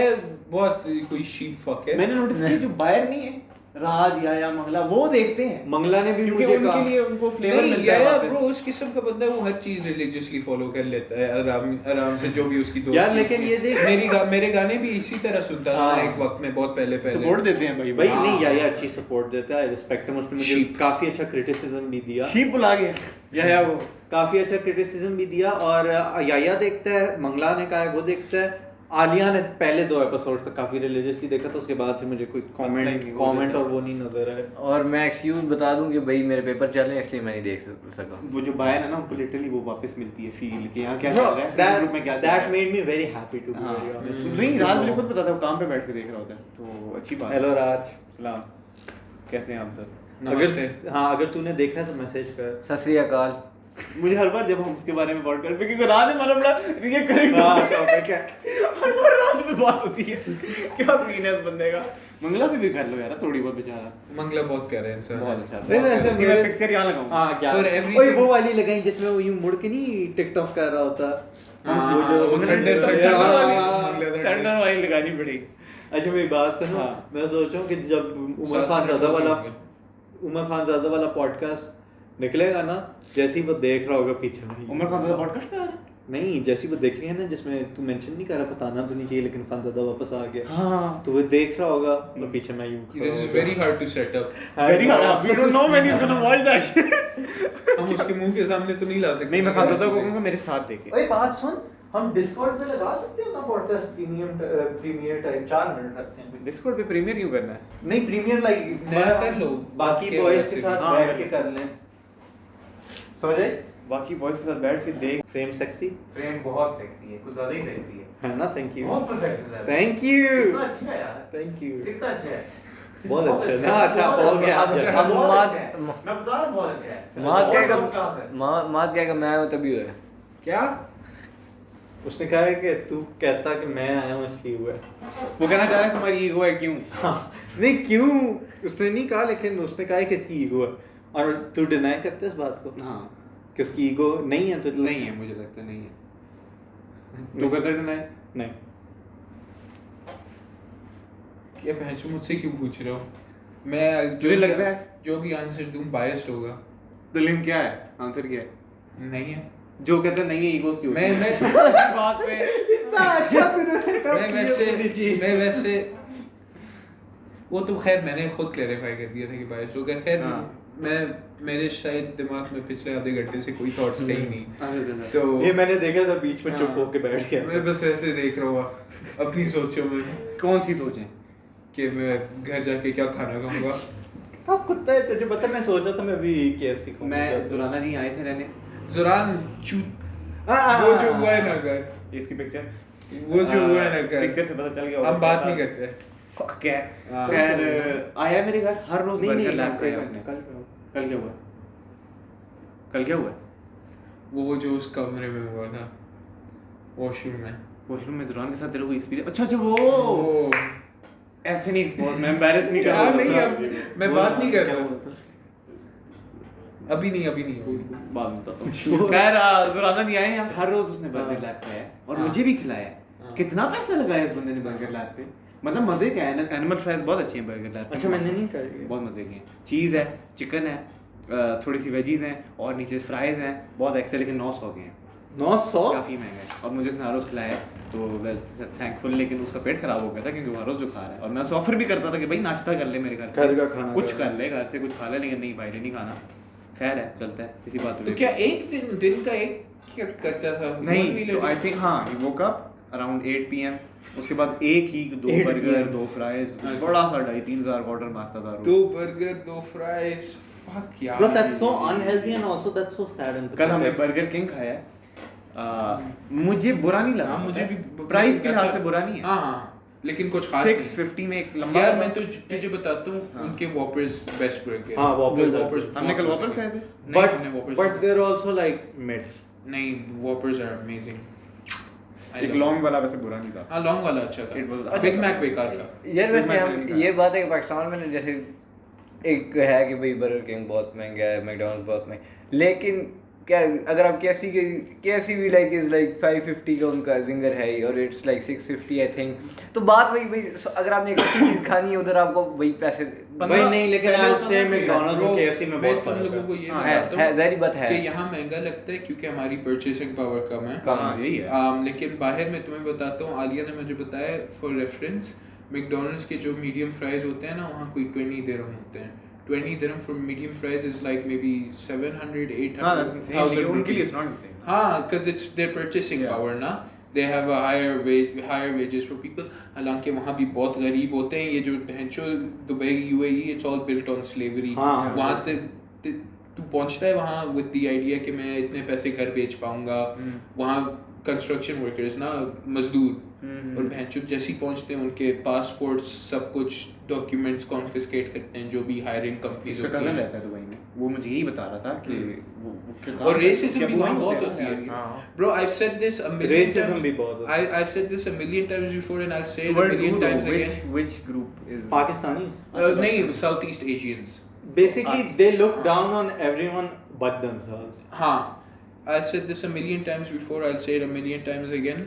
बहुत कोई शीप फक है। मैंने नोटिस किया जो बायर नहीं है राज या मंगला वो देखते हैं मंगला ने भी क्योंकि मुझे उनके कहा लिए उनको फ्लेवर नहीं मिलता है या वापस। ब्रो उस किस्म का बंदा है, वो हर चीज रिलीजियसली फॉलो कर लेता है आराम से जो भी उसकी दोस्त यार लेकिन ये देख मेरे गाने भी इसी तरह सुनता था हाँ। ना एक वक्त में बहुत पहले सपोर्ट देते हैं भाई भाई हाँ। नहीं या अच्छी सपोर्ट देता है रिस्पेक्ट है उसने मुझे Sheep. काफी अच्छा क्रिटिसिज्म भी दिया शीप बुला के या वो काफी अच्छा क्रिटिसिज्म भी दिया और या देखता है मंगला ने कहा है वो देखता है आलिया ने पहले 2 एपिसोड तक काफी रिलीजियसली देखा था उसके बाद से मुझे कोई कमेंट और वो नहीं नजर आया और मैं एक्सक्यूज बता दूं कि भाई मेरे पेपर चल रहे हैं इसलिए मैं नहीं देख सका वो जो बायर है ना उनको लिटरली वो वापस मिलती है फील कि यहाँ क्या चल Bro, रहा है ग्रुप में क्या चल रहा that है made me very happy to be हाँ। very honest. नहीं राज मुझे खुद पता था वो काम पे बैठ के देख रहा होता है तो अच्छी बात हेलो राज सलाम कैसे हैं आप सब नमस्ते। हाँ अगर तूने देखा है तो मैसेज कर सत श्री अकाल मुझे हर बार जब हम उसके बारे में बात करते हैं क्योंकि राज हमारा बड़ा रिएक्ट करेंगे हाँ टॉपिक है हर बार राज पे बात होती है क्या सीन है इस बंदे का मंगला भी कर लो यार थोड़ी बहुत बेचारा मंगला बहुत प्यारा इंसान है। बहुत अच्छा नहीं, वैसे उसकी मैं पिक्चर यहाँ लगाऊं हाँ क्या For everything- ओए वो वाली लगाई जिसमें वो यूं मुड़ के नहीं टिकटॉक कर रहा होता हाँ, वो जो वो थंडर थंडर हाँ, वाली हाँ, मंगला थंडर। स्टैंडर्ड वाली लगानी पड़ेगी अच्छा मेरी बात सुनो हाँ। मैं सोच रहा हूँ कि जब उमर सात खान मिनट ज़्यादा हो वाला गए। उमर खान ज़्यादा वाला पॉडकास्ट निकलेगा ना जैसे ही वो देख रहा होगा पीछे में उमर खान ज़्यादा पॉडकास्ट पे आ रहा है नहीं जैसी वो देख रही है ना जिसमें तू मेंशन नहीं कर रहा बताना तो नहीं चाहिए लेकिन खानज़ादा वापस आ गया हाँ तो वो देख रहा होगा और पीछे मैं यूं खड़ा This is होगा। very hard to set up. Very hard we don't know when he is gonna watch that हम उसके मुंह के सामने तो नहीं ला सकते। नहीं मैं खानज़ादा को कहूंगा मेरे साथ देखे ओए बात सुन हम डिस्कॉर्ड पे लगा सकते हैं ना पॉडकास्ट प्रीमियर टाइप 4 मिनट रखते हैं डिस्कॉर्ड पे प्रीमियर क्यों करना है नहीं प्रीमियर लाइक नया कर लो। बाकी के बॉयज वैसे के भी। साथ हाँ, बैठ के कर लें समझे बाकी बॉयज के साथ बैठ के देख फ्रेम सेक्सी फ्रेम बहुत सेक्सी है कुछ ज्यादा ही सेक्सी है है ना थैंक यू बहुत प्रोफेशनल है थैंक यू कितना अच्छा है यार थैंक यू कितना अच्छा है बहुत अच्छा है ना अच्छा बोल गया आप अच्छा, जब- अब मात मैं बता रहा हूँ बहुत अच्छा है मात बहुत कहेगा top है। मात कहेगा मैं हूं तभी हुआ क्या? उसने कहा है कि तू कहता कि मैं आया हूँ इसलिए हुआ है वो कहना चाह रहा है तुम्हारी ईगो है क्यों हाँ नहीं क्यों उसने नहीं कहा लेकिन उसने कहा है कि इसकी ईगो है और तू डिनाई करते है इस बात को हाँ कि उसकी ईगो नहीं है तो नहीं है मुझे लगता नहीं है तू करता है नहीं क्या पहचान मुझसे क्यों पूछ रहे हो? मैं तुझे लगता है? जो भी आंसर दूं बायस्ड होगा। तो लिंक क्या है आंसर क्या है नहीं है। जो कहते हैं नहीं है ईगोस की मैं बात पे इतना अच्छा तूने सेटअप मैं वैसे वो तो खैर मैंने खुद क्लैरिफाई कर दिया था कि बायस्ड होगा। खैर हाँ। मैं मेरे शायद दिमाग में पिछले आधे घंटे से कोई थॉट्स थे ही नहीं। तो तो ये मैंने देखा था बीच में हाँ। चुप होके बैठ गया मैं बस ऐसे देख रहा हुआ अपनी सोचों में कौन सी सोचें कि मैं घर जाके क्या खाना खाऊंगा। अब कुत्ता है तुझे पता मैं सोच रहा था मैं भी KFC खाऊंगा मैं जुराना जी आए थे रहने जुरान चूत वो जो हुआ है ना कर इसकी पिक्चर वो जो हुआ है ना कर पिक्चर से पता चल गया हम बात नहीं करते फक क्या हाँ। खैर आया मेरे घर हर रोज नहीं, बर्गर नहीं, लैब खाया कल- उसने कल- कल क्या हुआ कल क्या हुआ वो जो उस कमरे में हुआ था वॉशरूम में वॉशरूम में जुरान के साथ तेरे को एक्सपीरियंस अच्छा वो ऐसे नहीं एक्सपोज मैं एम्बैरेस नहीं कर रहा यार नहीं अब मैं बात नहीं कर रहा हूँ अभी नहीं बाद में बताता हूँ खैर जुराना जी आए यहाँ हर रोज उसने बर्गर लैब खाया है और मुझे भी खिलाया है कितना पैसा लगाया इस बंदे ने बर्गर लैब पे मतलब मजे का है एनिमल फ्राइज बहुत अच्छी है बर्गर लैब अच्छा मैंने नहीं ट्राई किया बहुत मजे की है चीज़ है चिकन है थोड़ी सी वेजीज हैं और नीचे फ्राइज हैं बहुत एक्सेल लेकिन 900 के हैं 900 काफ़ी महंगा है और मुझे उसने हर रोज़ खिलाया तो वेल थैंकफुल लेकिन उसका पेट खराब हो गया था क्योंकि वो हर रोज़ जो खा रहा है और मैं उसे ऑफर भी करता था कि भाई नाश्ता कर ले मेरे घर से घर का खाना कुछ खा कर ले घर से कुछ खा ले लेकिन नहीं भाई नहीं खाना खैर है चलता है इसी बात पे तो क्या एक दिन का एक क्या करता था नहीं तो आई थिंक हाँ ही वोक अप अराउंड 8 PM उसके बाद एक ही 2 8 बर्गर PM 2 फ्राइज अच्छा। बड़ा सा 2.5-3 हज़ार ऑर्डर मारता था रोज। 2 बर्गर 2 फ्राइज फक यार Bro, that's so unhealthy and also that's so sad and कल हमने pathetic. बर्गर किंग खाया है मुझे बुरा नहीं लगा हाँ मुझे भी प्राइस के अच्छा- लिहाज से बुरा नहीं है हाँ हाँ लेकिन कुछ खास नहीं 650 में एक लंबा यार मैं तुझे बताता हूँ उनके वॉपर्स बेस्ट बर्गर हाँ, Whoppers are वॉपर्स good. हमने कल Whoppers खाए थे? नहीं हमने Whoppers but they're also like mid. नहीं वॉपर्स आर अमेजिंग एक लॉन्ग वाला वैसे बुरा नहीं था हाँ लॉन्ग वाला अच्छा It was- था बिग मैक बेकार था यार वैसे मैं हम नहीं ये बात है कि पाकिस्तान में ना जैसे एक है कि भाई बर्गर किंग बहुत महंगा है मैकडॉनल्ड्स बहुत महंगा लेकिन क्या अगर आप KFC भी लाइक इज लाइक 550 का उनका जिंगर है ही और इट्स लाइक 650 आई थिंक तो बात वही भाई अगर आपने एक अच्छी चीज़ खानी है उधर आपको वही पैसे भाई नहीं लेकिन पहले I'll होता say था कि McDonald's Bro, और KFC में मैं बहुत तुम फर्क लोगों है को ये हाँ, बताता है हूँ ज़ाहिर बात है कि यहाँ महंगा लगता है क्योंकि हमारी परचेसिंग पावर कम है कम हाँ यही है लेकिन बाहर में तुम्हें बताता हूँ आलिया ने मुझे बताया फॉर रेफरेंस मैकडोनल्ड्स के जो मीडियम फ्राइज होते हैं ना वहाँ कोई 20 दिरहम होते हैं 20 dirham for medium fries is like maybe 700 हाँ that's insane 800 लेकिन उनके लिए rupees it's not insane हाँ because it's their purchasing Yeah. power ना they have a higher wages for people हालांकि वहाँ भी बहुत गरीब होते हैं ये जो बहनचो Dubai UAE it's all built on slavery हाँ, वहाँ तू पहुँचता है वहाँ with the idea कि मैं इतने पैसे घर बेच पाऊँगा वहाँ कंस्ट्रक्शन वर्कर्स ना मजदूर और बहनचो जैसे ही पहुँचते हैं उनके पासपोर्ट्स सब कुछ डॉक्यूमेंट्स कॉन्फिस्केट करते हैं जो भी हायरिंग कंपनीज उसका होती कजन हैं रहता है दुबई में वो मुझे यही बता रहा था कि और racism भी वहाँ बहुत होती है bro I've said this a million Racism times भी बहुत होता है। I've said this a million times before and I'll say it a Towards million who though? times again which group is Pakistanis नहीं Southeast Asians basically Us. they look down on everyone but themselves. हाँ I've said this a million times before I'll say it a million times again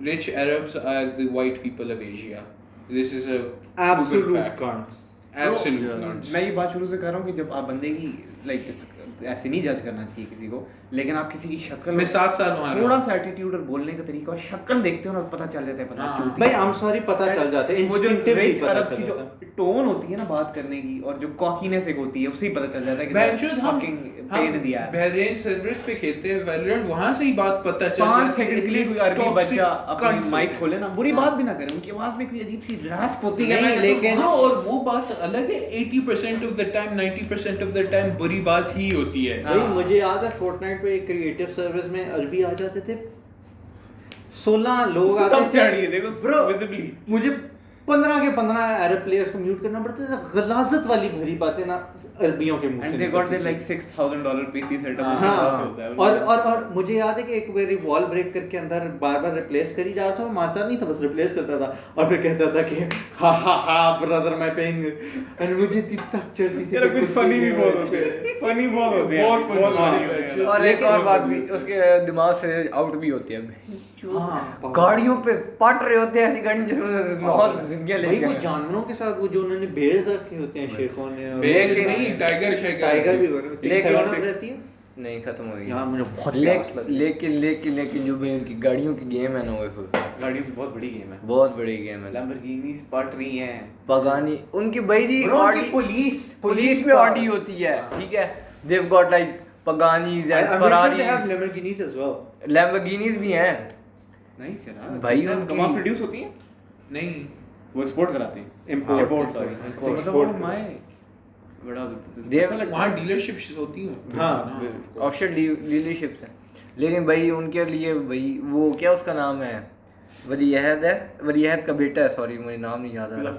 rich Arabs are the white people of Asia this is a proven Absolute fact cunts. absolute cunts मैं ये बात शुरू से कर रहा हूँ कि जब आप बंदे की लाइक ऐसे नहीं जज करना चाहिए किसी को लेकिन आप किसी की शक्ल मैं 7 साल वहाँ रहा थोड़ा हूँ। सा एटीट्यूड और बोलने का तरीका और शक्ल देखते हो ना पता चल जाता है पता हाँ। चलती भाई I'm sorry पता चल जाता है वो जो instinctively रिच पता अरब्स चल की जो जाता है टोन होती है ना बात करने की और जो कॉकीनेस एक होती है उससे ही पता चल जाता है कि बहनचोद हम fucking pain in the ass। Bahrain service पे खेलते हैं वैलोरेंट वहाँ से ही बात पता चल 5 जाती है सेकंड के लिए कोई अरबी बच्चा अपनी माइक खोले ना बुरी बात भी ना करे उनकी आवाज में कोई अजीब सी रास्प होती है नहीं, लेकिन- नो और वो बात अलग है 80% of the time 90% of the time बुरी बात ही होती है भाई मुझे याद है फोर्टनाइट पे एक क्रिएटिव सर्विस में अरबी आ जाते थे 16 लोग उसको आते तब चढ़ी है, देखो, ब्रो visibly। मुझे 15 के 15 अरब प्लेयर्स को म्यूट करना पड़ता था गलाजत वाली भरी बातें ना अरबियों के मुंह एंड से दे गॉट निकलती देयर लाइक $6,000 पीसी सेटअप हाँ और मुझे याद है कि एक बारी वॉल ब्रेक करके अंदर बार बार रिप्लेस कर ही जा रहा था और मारता नहीं था बस रिप्लेस करता था और फिर कहता था कि हा ब्रदर मैं पेइंग और मुझे इतनी तक चढ़ती थी यार कुछ फनी भी बहुत होते हैं फनी बहुत होते हैं बहुत funny होते हैं, होते हैं। और एक और बात भी उसके दिमाग से आउट भी होती है हाँ। गाड़ियों पे पट रहे होते हैं ऐसी गाड़ी जिसमें बहुत जिंदगियां भाई लेके वो जानवरों के साथ वो जो उन्होंने बेल्स रखे होते हैं शेखों ने और- बेल्स नहीं टाइगर टाइगर भी लेकिन- सेवन अप रहती है नहीं खत्म हो गई यार मुझे बहुत प्यास लगी। लेकिन जो भी उनकी गाड़ियों की गेम है ना वो गाड़ियों की बहुत बड़ी गेम है बहुत बड़ी गेम है लैम्बोर्गिनीज पट रही हैं पगानी उनकी बैरी Bro, ऑडी उनकी पुलिस में ऑडी होती है ठीक है they have got like Paganis and I'm sure they have Ferraris Lamborghinis as well. Lamborghinis भी हैं नाइस यार भाई भाई उनकी- कमाल प्रोड्यूस होती हैं नहीं वो एक्सपोर्ट कराते हैं Import. Import sorry Export. Export my बड़ा ये वहाँ डीलरशिप्स होती हैं हाँ, ऑफशोर डीलरशिप्स हैं, लेकिन भाई उनके लिए भाई वो क्या उसका नाम है, वलीअहद है, वलीअहद का बेटा है, सॉरी मुझे नाम नहीं याद आ रहा,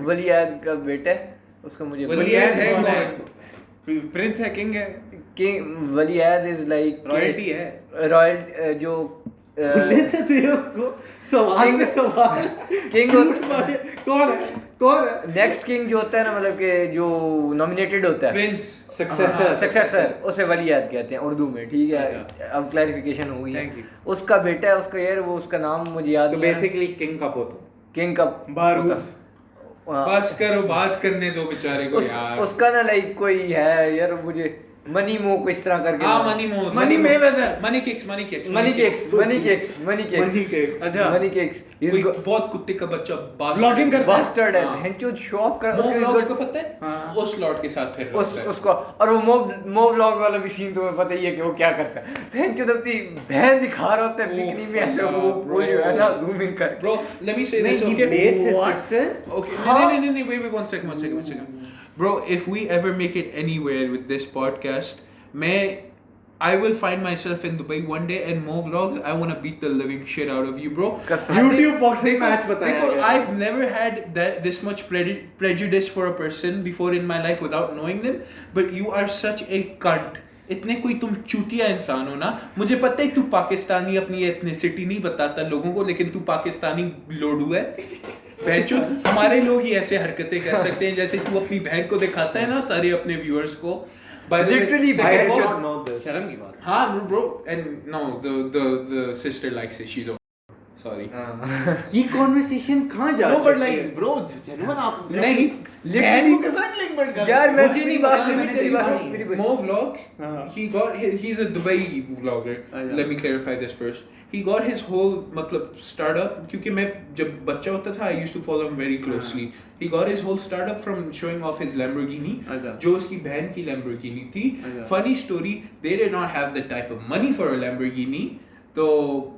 वलीअहद का बेटा है उसका, मुझे वलीअहद है कौन? प्रिंस है, किंग है, किंग वलीअहद इज लाइक रॉयल्टी है, रॉयल जो नेक्स्ट किंग जो होता है ना, मतलब कि जो नॉमिनेटेड होता है, प्रिंस सक्सेसर, उसे वलीअहद कहते हैं उर्दू में, ठीक है। अब क्लैरिफिकेशन हो गई है। उसका बेटा है उसका, यार वो उसका नाम मुझे याद तो नहीं है। बेसिकली किंग का पोता, किंग का बारूद। बस करो, बात करने दो बेचारे को यार। उसका ना लाइक कोई है यार, मुझे मनी मो को इस तरह करके, हाँ मनी मोह, money Mayweather, money cakes, money cakes, money cakes, money cakes, money cakes, अच्छा मनी केक्स, कोई बहुत कुत्ते का बच्चा Vlogging करता है। बास्टर्ड है, हेंचो शो ऑफ कर मोह व्लॉग्स उसके को पता है? हाँ। उस लॉट के साथ फिर रहता है। उसको, और वो मो व्लॉग वाला भी सीन तुम्हें पता ही है कि वो क्या करता है, हेंचो अपनी बहन दिखा रहा होता है बिकनी में, ऐसे वो bro. है ना, जूम इन कर। Bro, let me say this, नहीं, okay? he dates his sister? Okay, no, wait, one second. Bro, if we ever make it anywhere with this podcast, I will find myself in Dubai one day and Mo Vlogs, I want to beat the living shit out of you, bro. YouTube boxing match बताया देखो, गया। I've never had this much prejudice for a person before in my life without knowing them, but you are such a cunt. इतने कोई तुम चूतिया इंसान हो ना, मुझे पता है तू पाकिस्तानी अपनी एथनिसिटी नहीं बताता लोगों को, लेकिन तू पाकिस्तानी लोडू है। बहनचोद, हमारे लोग ही ऐसे हरकतें कर सकते हैं जैसे तू अपनी बहन को दिखाता है ना सारे अपने व्यूअर्स को। By the way, Literally, second I of all, don't know this. शर्म की बात। हाँ bro, and no, the sister likes it. She's okay. Sorry. ये कॉन्वर्सेशन कहाँ जा No, चुकी but है? like, bro, genuine आप नहीं, बहन को कैसे clickbait कर? यार मैं मुझे नहीं बात पता, सुनी, मैंने मेरी बात देखा सुनी, नहीं। मेरी बात- Mo vlog. हाँ। He's a Dubai vlogger. अच्छा। Let me clarify this first. He got his whole मतलब startup, क्योंकि मैं जब बच्चा होता था I used to follow him very closely. He got his whole startup from showing off his Lamborghini, अच्छा। जो उसकी बहन की Lamborghini थी। अच्छा। Funny story, they did not have the type of money for a Lamborghini, तो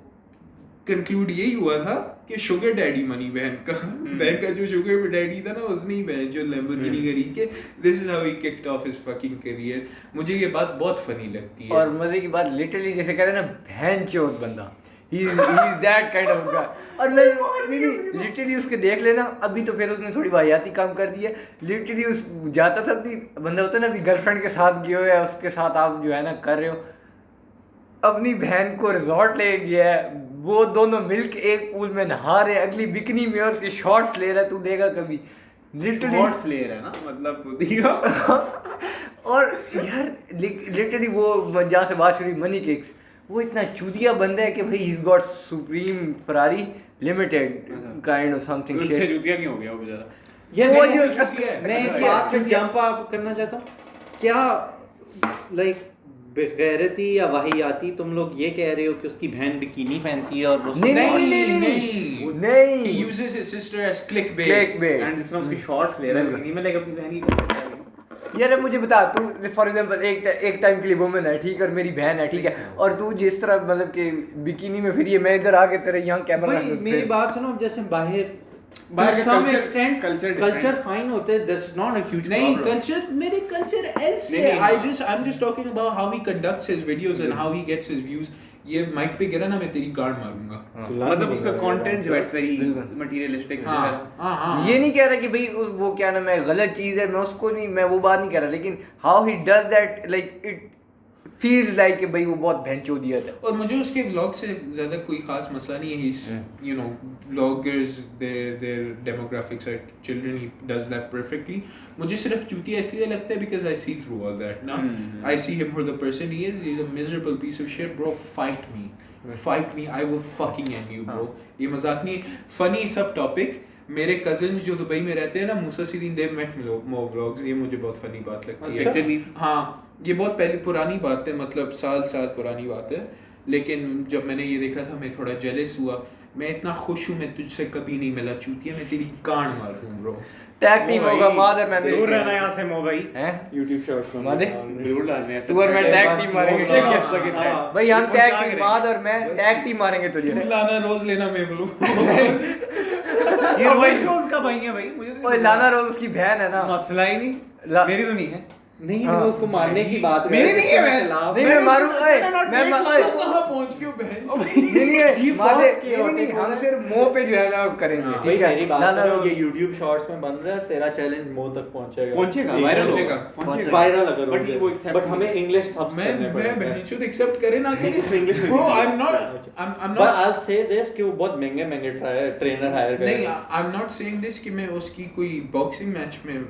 conclude यही हुआ था कि शुगर डैडी मनी बहन का जो शुगर डैडी था ना, उसने ही बहन जो लैम्बोर्गिनी खरीद के, this is how he kicked of his fucking career. मुझे ये बात बहुत फनी लगती है। और मजे की बात लिटरली जैसे कहते हैं ना, बहन चोद बंदा, he is that kind of guy। और मैं लिटरली उसके देख लेना, अभी तो फिर उसने थोड़ी वाहियाती काम कर दी है। लिटरली उस जाता था भी बंदा होता है ना, अभी गर्लफ्रेंड के साथ गए हो या उसके साथ आप जो है ना कर रहे हो, अपनी बहन को रिजॉर्ट ले गया है, वो दोनों मिलके एक पूल में नहा रहे, अगली बिकनी में और उसके शॉट्स ले रहा है, तू देगा कभी लिटरली Shots ले रहा है ना, मतलब दिया। और यार लिटरली वो जहाँ से बात शुरू हुई, मनी केक्स, वो इतना चूतिया बंदा है कि भाई he's got supreme Ferrari limited kind of something उससे शिट। जूतिया क्यों हो गया वो बेचारा? यार वो मैं- जो- मैं एक बात पे जंप अप करना चाहता हूँ। क्या लाइक बेगैरती या वाहियाती तुम लोग ये कह रहे हो कि उसकी बहन बिकिनी पहनती है और वो नहीं, नहीं। He uses his sister as clickbait. Clickbait। And जिसने उसकी शॉट्स ले रहा है बिकिनी में, लाइक अपनी बहन की करता है। यार मुझे बता, तू फॉर एग्जांपल एक टाइम के लिए वुमन है, ठीक है, और मेरी बहन है, ठीक है, और तू जिस तरह मतलब कि बिकिनी में, फिर ये मैं इधर आके तेरे यहाँ कैमरा भाई मेरी बात सुनो, जैसे बाहर बाहर to का some culture- extent culture different। culture fine होते हैं, that's not a huge नहीं, problem। culture, मेरे culture ऐसे नहीं, है। I'm just talking about how he conducts his videos and how he gets his views. ये माइक पे गिरा ना, मैं तेरी गाड़ मारूंगा। मतलब उसका कंटेंट जो है इट्स वेरी बिल्कुल। मटेरियलिस्टिक। हाँ। ये नहीं कह रहा कि भाई वो क्या नाम है गलत चीज है, मैं उसको नहीं, मैं वो बात नहीं कर रहा, लेकिन how he does that, like it feels like कि भाई वो बहुत भैंचोदियत है। और मुझे उसके व्लॉग से ज़्यादा कोई खास मसला नहीं है। He's, you know, vloggers, their demographics are children. He does that perfectly. मुझे सिर्फ चूतिया इसलिए लगता है because I see through all that. Now I see him for the person he is. He's a miserable piece of shit, bro. Fight me. I will fucking end you, bro. ये मजाक नहीं। Funny सब topic. मेरे cousins जो Dubai में रहते हैं ना, मूसा सीरीन, देव मेट Mo Vlogs, ये मुझे बहुत फनी बात लगती है। हाँ, ये बहुत पहले पुरानी बात है, मतलब साल पुरानी बात है, लेकिन जब मैंने ये देखा था मैं थोड़ा जेलस हुआ। मैं इतना खुश हूँ, मैं तुझसे कभी नहीं मिला चूतिया, मैं तेरी गांड मार दूँ ब्रो। टैग टीम होगा मादर, मैं दूर रहना यहाँ से मो भाई। हैं YouTube शॉर्ट्स में मादे जरूर डालने हैं। तू और मैं टैग टीम मारेंगे, ठीक है हाँ। भाई, हम टैग टीम माद और मैं टैग टीम मारेंगे तुझे। तू लाना रोज लेना मैं बोलूँ। ये रोज शोज का भाई है भाई, मुझे तो ओए लाना रोज उसकी बहन है ना। मसला ही नहीं, मेरी तो नहीं है। नहीं हाँ। वो उसको मारने की बात कर मेरी रहे नहीं है, थे, मैं- खिलाफ। नहीं मैं मारूं ओए मैं कहाँ पहुँच गए हो बहन? नहीं मारे बहुत chaotic नहीं हो हम रहा है। सिर्फ मुंह पे जो है ना करेंगे हाँ। ठीक है मेरी बात लाना सुनो, रोज ये YouTube शॉर्ट्स में बन रहा है, तेरा चैलेंज मुंह तक पहुंचेगा पहुंचेगा, एक वायरल होगा। होगा, वायरल अगर बट ये वो accept बट हमें नहीं इंग्लिश सब्स मैं करने पड़ेंगे। बहनचोद एक्सेप्ट करे ना करे English में bro भी- I'm But not I'll say this कि वो बहुत महंगे ट्रेनर हायर नहीं करेगा। I'm not saying this कि मैं उसकी कोई बॉक्सिंग मैच में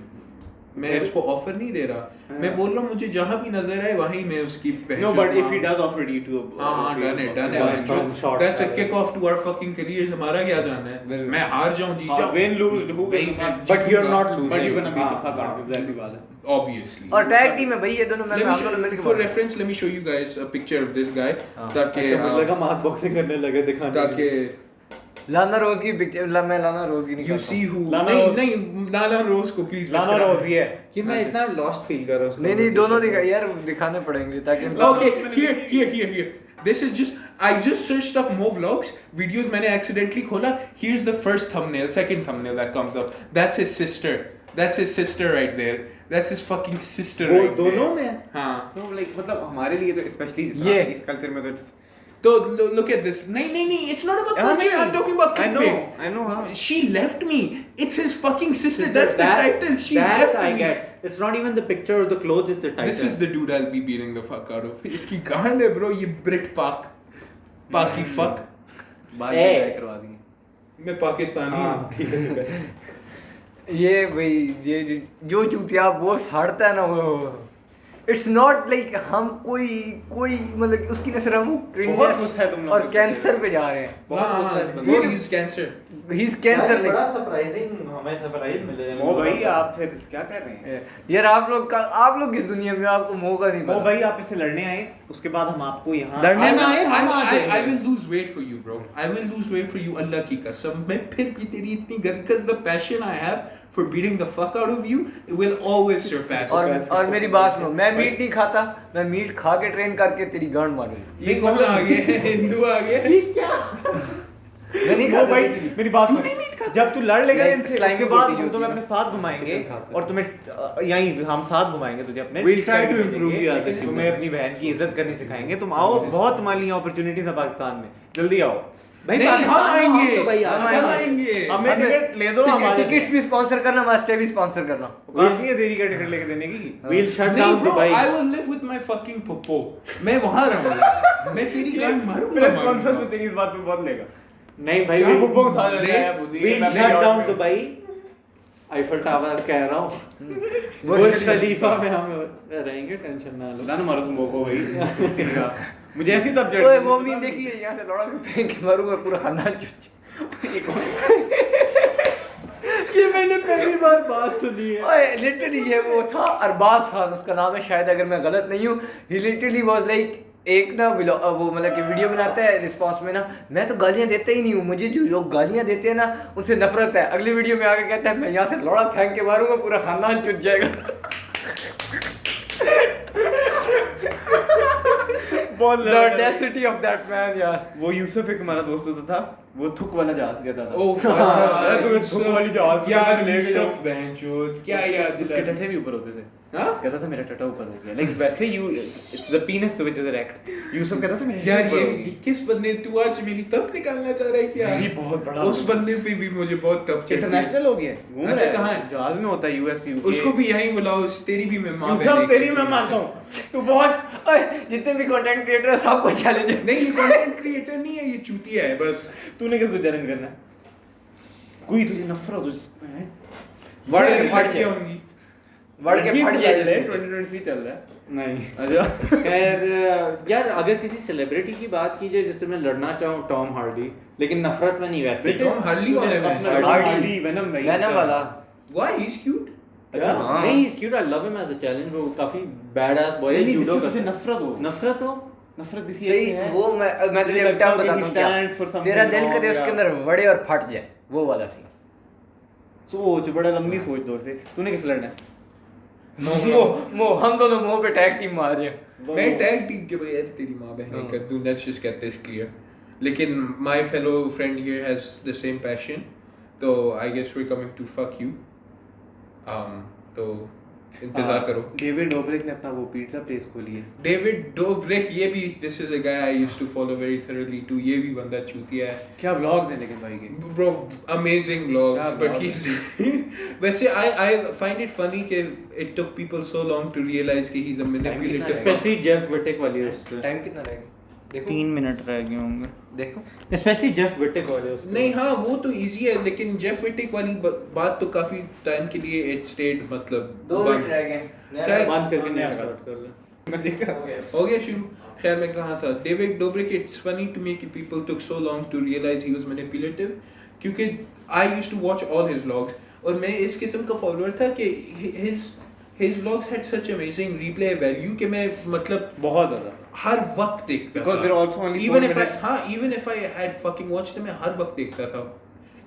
मैं उसको ऑफर नहीं दे रहा, मैं बोल रहा हूँ मुझे जहाँ भी नजर आए वहीं मैं उसकी No, but if he does offer you to हाँ done it Done bहनचोद shot that's a करेगा। kick off to our fucking careers, हमारा क्या जाना है, बिल्कुल। मैं हार जाऊँ जीत जाऊँ win lose who नहीं, मैं But you're not losing. but you're gonna beat the हाँ, fuck out हाँ। of him, exactly बात है। obviously और टैग टीम है भाई ये दोनों मैं let me आप show, दोनों मिलके for मारेंगे। reference let me show you guys a picture of this guy हाँ। ताकि अच्छा मुझे लगा हाथ बॉक्सिंग करने लगे दिखाने के ताकि लिए। लाना रोज की मैं लाना रोज की नहीं you करता see हूँ। who लाना नहीं रोज- नहीं लाना रोज को please miss लाना करा। रोज ही है। कि मैं इतना लॉस्ट फील कर रहा हूँ उसको। नहीं दोनों यार दिखाने पड़ेंगे ताकि Okay, here. This is just I just searched up Mo Vlogs videos. मैंने accidentally खोला. Here's the first thumbnail, second thumbnail that comes up. That's his sister. That's his sister right there. That's his fucking sister वो right there. दोनों में? हाँ. No, like मतलब हमारे लिए तो especially ये। इस कल्चर में तो So look at this. नहीं. It's not about culture. I'm talking about clickbait. I know हाँ। She left me. It's his fucking sister. That's the title. She That's left I me. get. It's not even the picture or the clothes, it's the title. This is the dude I'll be beating the fuck out of. इसकी गांड है bro. ये Brit Pak. Paki fuck. बाद ए। में करवा दी। मैं पाकिस्तानी हूँ. हाँ ठीक है। ये भाई ये जो चूतिया वो हारता है ना वो इट्स नॉट लाइक हम कोई मतलब उसकी नजर हम बहुत खुश है तुम लोग। और कैंसर पे जा रहे हैं वो he's cancer. He is cancer बड़ा सरप्राइजिंग हमें सरप्राइज मिले ओ भाई आप फिर क्या कर रहे हैं? यार आप लोग किस दुनिया में आपको मौका नहीं ओ पता भाई आप इससे लड़ने आए, उसके बाद हम आपको यहाँ लड़ने में आए, हम आ I जाएंगे। will lose weight for you, bro. I will lose weight for you, Allah की कसम. मैं फिर भी तेरी इतनी because the passion I have for beating the fuck out of you will always surpass. और मेरी बात सुनो मैं मीट नहीं खाता मैं मीट खा के ट्रेन करके तेरी गांड मारूंगी ये कौन आ गया? हिंदू आ गया? मैं नहीं ओ खाता भाई भाई मेरी बात सुन, जब तू लड़ लेगा Like इनसे slime उसके की बाद रोटी हम तुम्हें होती है अपने ना। साथ घुमाएंगे Chicken खाता है। और तुम्हें यहीं हम साथ घुमाएंगे तुझे अपने We'll try to भेजेंगे, improve the other तुम्हें things. अपनी बहन की इज्जत करनी सिखाएंगे। तुम आओ, बहुत तुम्हारे लिए अपॉर्चुनिटीज है पाकिस्तान में, जल्दी आओ। भाई नहीं, हम पाकिस्तान में आएंगे. तो भाई हम आएंगे। आएंगे. हमें टिकट ले दो, हमारे टिकट्स भी स्पॉन्सर करना मस्टे भी स्पॉन्सर करना काफी है देरी का टिकट लेके देने की। We'll shut नहीं down bro, Dubai. I will live with my fucking popo. मैं वहाँ रहूँगा. मैं तेरी गांड मारूंगा. प्रेस कॉन्फ्रेंस में तेरी इस बात पे बहुत लेगा। नहीं भाई क्या? we'll- बुब्बो को साथ ले- लगाया बुद्धि, we'll मैं shut भी down और- Dubai. आईफल टावर कह रहा हूँ। बुर्ज खलीफा में हम रहेंगे, टेंशन ना लो। ना मारो तुम वो भाई। मुझे ऐसी तब जड़ ओए वो मीन देखिए यहाँ से लौड़ा के फेंक के मारूंगा पूरा खानदान ये मैंने पहली बार बात सुनी है। ओए लिटरली ये वो था अरबाज खान उसका नाम है शायद अगर मैं गलत नहीं हूँ ही लिटरली वाज लाइक एक ना वो मतलब कि वीडियो बनाता है रिस्पांस में ना मैं तो गालियां देता ही नहीं हूँ मुझे जो लोग गालियां देते हैं ना उनसे नफरत है अगली वीडियो में आके कहता है मैं यहाँ से लौड़ा फेंक के मारूंगा पूरा खानदान चुट जाएगा बहुत The audacity of that man यार वो यूसुफ एक हमारा दोस्त होता था, वो थुक वाला जहाज कहता था। Oh fuck. तुम्हें थुक वाली जहाज यार ले गए यूसुफ बहनचोद क्या याद उसके दिला. टट्टे भी ऊपर होते थे। हाँ? कहता था मेरा टट्टा ऊपर हो गया। लाइक वैसे you it's the पीनस which is erect. Yusuf कहता था मेरा यार टट्टा ये ऊपर हो गया। किस बंदे तू आज मेरी तब निकालना चाह रहा है क्या? ये बहुत बड़ा उस बंदे पे भी मुझे बहुत तब चढ़ती है. इंटरनेशनल हो गया। घूम अच्छा, रहा कहाँ है? जहाज में होता है यूएस यूके। उसको भी यहीं बुलाओ. तेरी भी मैं माँ यूसुफ बहन तेरी एक मैं करती मानता हूँ. हूँ। तू बहुत ओए जितने भी कंटेंट क्रिएटर है सबको चैलेंज है नहीं ये कंटेंट क्रिएटर नहीं है, ये चूतिया है बस. तूने किसको चैलेंज करना है? कोई तुझे नफरत हो जिसमें बड़े से फट फट जाए। होंगी. बढ़ के फट जाए 2023 चल रहा है। नहीं अच्छा खैर यार अगर किसी सेलिब्रिटी की बात की जाए जिससे मैं लड़ना चाहूँ टॉम हार्डी, लेकिन नफरत में नहीं वैसे। टॉम हार्डी कौन है बहन? हार्डी वेनम भाई। वेनम वाला Why he's cute? अच्छा हाँ। नहीं he's cute, I love him as a challenge, वो काफी badass boy है, नहीं, judo जिससे करता तुझे है। नफरत हो। नफरत हो नफरत इसी सही ऐसे है। वो मैं तुझे मुझे एक टाइम लगता बताता है कि हूँ he क्या stands for something तेरा दिल करे wrong, उसके या- अंदर वड़े और फट जाए वो वाला सीन सोच बड़ा लंबी सोच दौर से। तूने किस लड़ना है? मो हम दोनों मुंह पे टैग टीम मार रहे हैं मैं टैग टीम के भाई तेरी माँ बहन कर दूं. Let's just get this clear. लेकिन my fellow friend here has the same passion. तो I guess we're coming to fuck you. तो इंतजार करो. डेविड डोब्रिक ने अपना वो पिज्जा प्लेस खोली है. David Dobrik, ये भी this is a guy I used to follow very thoroughly too. ये भी बंदा चूतिया है. क्या व्लॉग्स हैं लेकिन भाई के. Bro, amazing vlogs, Yeah, but vlogs. he's वैसे I find it funny कि it took people so long to realize कि he's a manipulative. Specially Jeff विटेक वाली उससे. टाइम कितना रहेगा? देखो 3 मिनट रह गए होंगे. देखो स्पेशली जेफ विटेक वाले उससे. नहीं हाँ वो तो इजी है लेकिन जेफ विटिक वाली बात तो काफी टाइम के लिए इट स्टेड मतलब 2 बंद- मिनट रह गए. क्या- बंद करके नया स्टार्ट कर ले. मैं देख रहा हूँ. हो गया शुरू. खैर मैं कहाँ था. David Dobrik, it's funny to me कि people took so long to realize he was manipulative क्योंकि I used to watch all his vlogs और मैं इस किस्म का फॉलोअर था कि his vlogs had such amazing replay value कि मैं मतलब बहुत ज्यादा. हर वक्त देखता Because था. they're also only 4 even if minutes. even if I had fucking watched him मैं हर वक्त देखता था.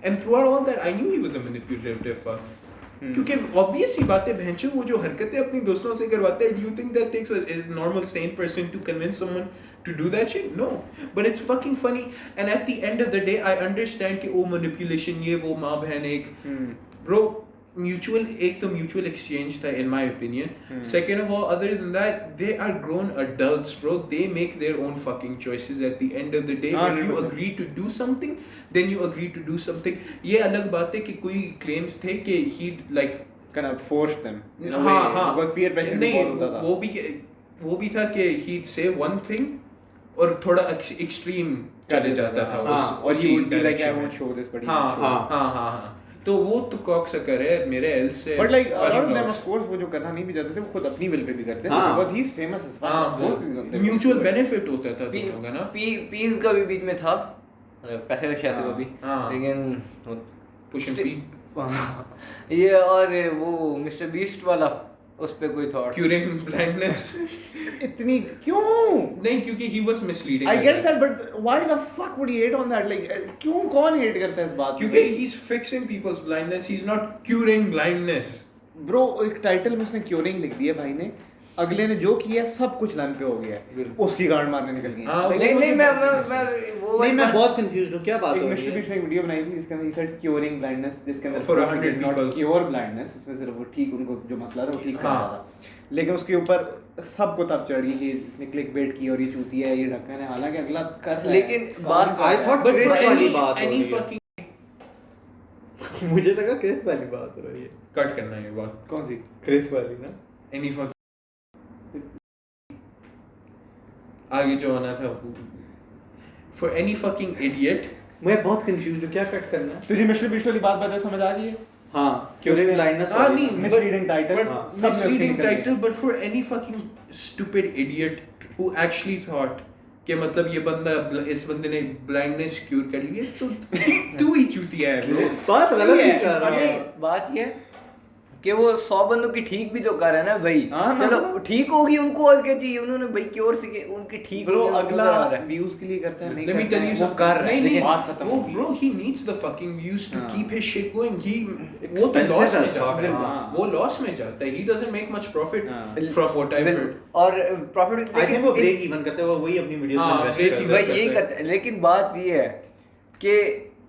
And throughout all that I knew he was a manipulative fuck. क्योंकि obvious सी बात है भैंचो वो जो हरकतें अपनी दोस्तों से करवाते हैं, do you think that takes a normal sane person to convince someone to do that shit? No. But it's fucking funny and at the end of the day I understand कि वो manipulation ये वो माँ बहन एक bro एक तो mutual exchange था in my opinion. Second of all, other than that, they are grown adults, bro. They make their own fucking choices at the end of the day. If you agree to do something, then you agree to do something. ये अलग बात है कि कोई claims थे कि he like kind of forced them. हाँ Because peer pressure भी नहीं बहुत होता था. वो भी था कि he'd say one thing और थोड़ा extreme चले जाता था और उसी he would be like, I direction won't में. show this, but he हाँ will show it. हाँ तो वो तो कॉकसकर है मेरे एल से. But like a funny lot of them, vlogs. of course, वो जो करना नहीं भी चाहते थे वो खुद अपनी will पे भी करते थे. हाँ. Because he's famous as fuck. Of course he's gonna. Mutual benefit होता था दोनों का ना. पीस का भी बीच में था पैसे का शायद वो भी हाँ. लेकिन पुश एंड पी ये और वो मिस्टर बीस्ट वाला उस पे कोई थॉट क्यूरिंग ब्लाइंडनेस. इतनी क्यों? नहीं क्योंकि he was misleading. I get that, but why the fuck would he hate on that? Like, क्यों कौन hate करता है इस बात पे? क्योंकि he's fixing people's blindness, he's not curing blindness. Bro, एक टाइटल में उसने क्यूरिंग लिख दिया भाई ने. अगले ने जो किया सब कुछ लाइन पे हो गया है. उसकी गांड मारने निकल गई. हाँ, Like, नहीं मुझे नहीं मैं बहुत वो नहीं वाली मैं बात- बहुत कंफ्यूज्ड हूँ क्या बात एक हो मिस्टर रही बीस्ट है. ने एक वीडियो बनाई थी जिसके अंदर he said curing blindness, जिसके अंदर For of course 100 it did not people. cure blindness, उसमें सिर्फ वो ठीक उनको जो मसला था वो ठीक कर हाँ. रहा था. लेकिन उसके ऊपर सबको तब चढ़ गई कि इसने क्लिक बेट की और ये चूतिया है, ये ढक्कन है. हालांकि अगला कर रहा है. लेकिन कौन बात- कर रहा है? I thought But Chris for वाली any बात हो any रही है. fucking मुझे लगा क्रिस वाली बात हो रही है. कट करना है ये बात. कौन सी? क्रिस वाली ना. Any fucking आगे जो आना था for any fucking idiot. मैं बहुत कंफ्यूज्ड हूँ क्या कट करना है. तुझे मिस्टर बीस्ट वाली बात बता समझ आ गई है? हाँ क्यूरिंग ब्लाइंडनेस. हाँ नहीं Misleading title. but हाँ, सब में उसके misleading निकल गए. title but for any fucking stupid idiot who actually thought कि मतलब ये बंदा इस बंदे ने ब्लाइंडनेस क्यूर कर ली है तो तू ही चूतिया है ब्रो. बात गलत ही कर रहा है. बात ये है कि वो 100 बंदों की ठीक भी तो कर रहा है ना भाई. हाँ ना. चलो ठीक होगी उनको और क्या चाहिए उन्होंने भाई क्योर से के उनकी ठीक ब्रो होगी, उनको अगला नजर आ रहा है. व्यूज के लिए करता है नहीं Let me करता tell you है, वो something. कर रहा है, नहीं लेकिन नहीं बात खत्म वो होगी. bro he needs the fucking views to हाँ. keep his shit going. He वो तो Expensive loss में as जाता fuck, है. हाँ. वो loss में जाता है. He doesn't make much profit हाँ. from what I've heard. और प्रॉफिट आई थिंक वो ब्रेक इवन करते हैं वो वही अपनी वीडियोस हाँ, में break इन्वेस्ट even. करते हैं. भाई यही करता है लेकिन बात ये है कि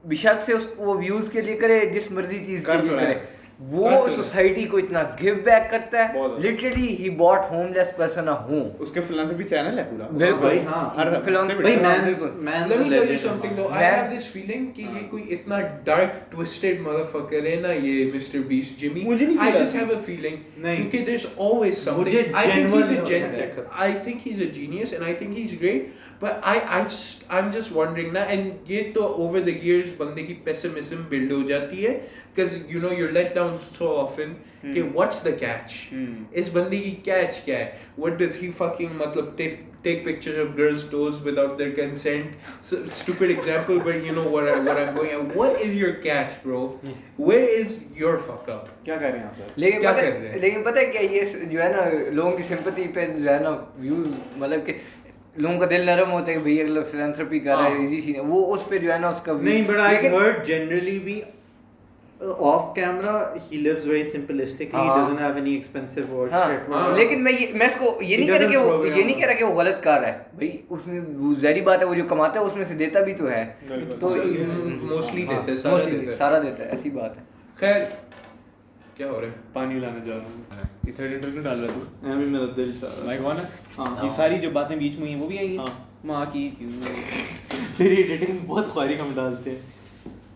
बेशक से उसको वो व्यूज के लिए करे जिस मर्जी चीज के कर लिए तो रहा है. करे वो कर तो रहा है. सोसाइटी को इतना गिव बैक करता है. बहुत. Literally he bought homeless person a home. उसके फिलॉसफी चैनल है पूरा. बिल्कुल. भाई हाँ. हर फिल्म- हफ्ते भाई video. Man Let me tell you something though. I Man- have this feeling कि ये कोई इतना dark twisted motherfucker है ना ये Mr. Beast Jimmy. मुझे नहीं I feel just आता. have a feeling नहीं. क्योंकि there's always something. मुझे I think he's a genuine I think he's a genius and I think he's great. But I'm just wondering ना and ये तो over the years बंदे की pessimism build हो जाती है because you know you're let down so often कि what's the catch? इस बंदे की catch क्या है? What does he fucking मतलब take pictures of girls' toes without their consent? So, stupid example, but you know what I'm going at. What is your catch, bro? Where is your fuck up? क्या कर रहे हैं आप sir? लेकिन क्या पता कर रहे हैं? लेकिन पता है क्या ये जो है ना लोगों की सिंपैथी पे जो है ना व्यूज मतलब कि लोगों का दिल नरम होता है कि भाई अगला फिलैंथ्रोपी कर रहा है हाँ. इजी सीन है वो उस पे जो है ना उसका नहीं बट आई लेकिन- हर्ड जनरली भी off camera he lives very simplistically. He हाँ। doesn't have any expensive or हाँ, shit. लेकिन मैं इसको ये नहीं कह रहा कि वो ये नहीं कह रहा कि वो गलत कर रहा है भाई, उसने ज़ाहिर बात है वो जो कमाता है उसमें से देता भी तो है, तो मोस्टली हाँ, देते हैं, सारा mostly देते हैं। सारा देता है, ऐसी बात है। खैर क्या हो रहा है? पानी लाने जा रहा हूँ। ये थर्ड इंटर क्यों डाल रहा तू? मैं भी मेरा दिल चाह रहा माइक ऑन है? हाँ। ये सारी जो बातें बीच में हुई हैं वो भी आई हैं? हाँ। माँ की थी। तेरी एडिटिंग में बहुत ख्वारी हम डालते हैं।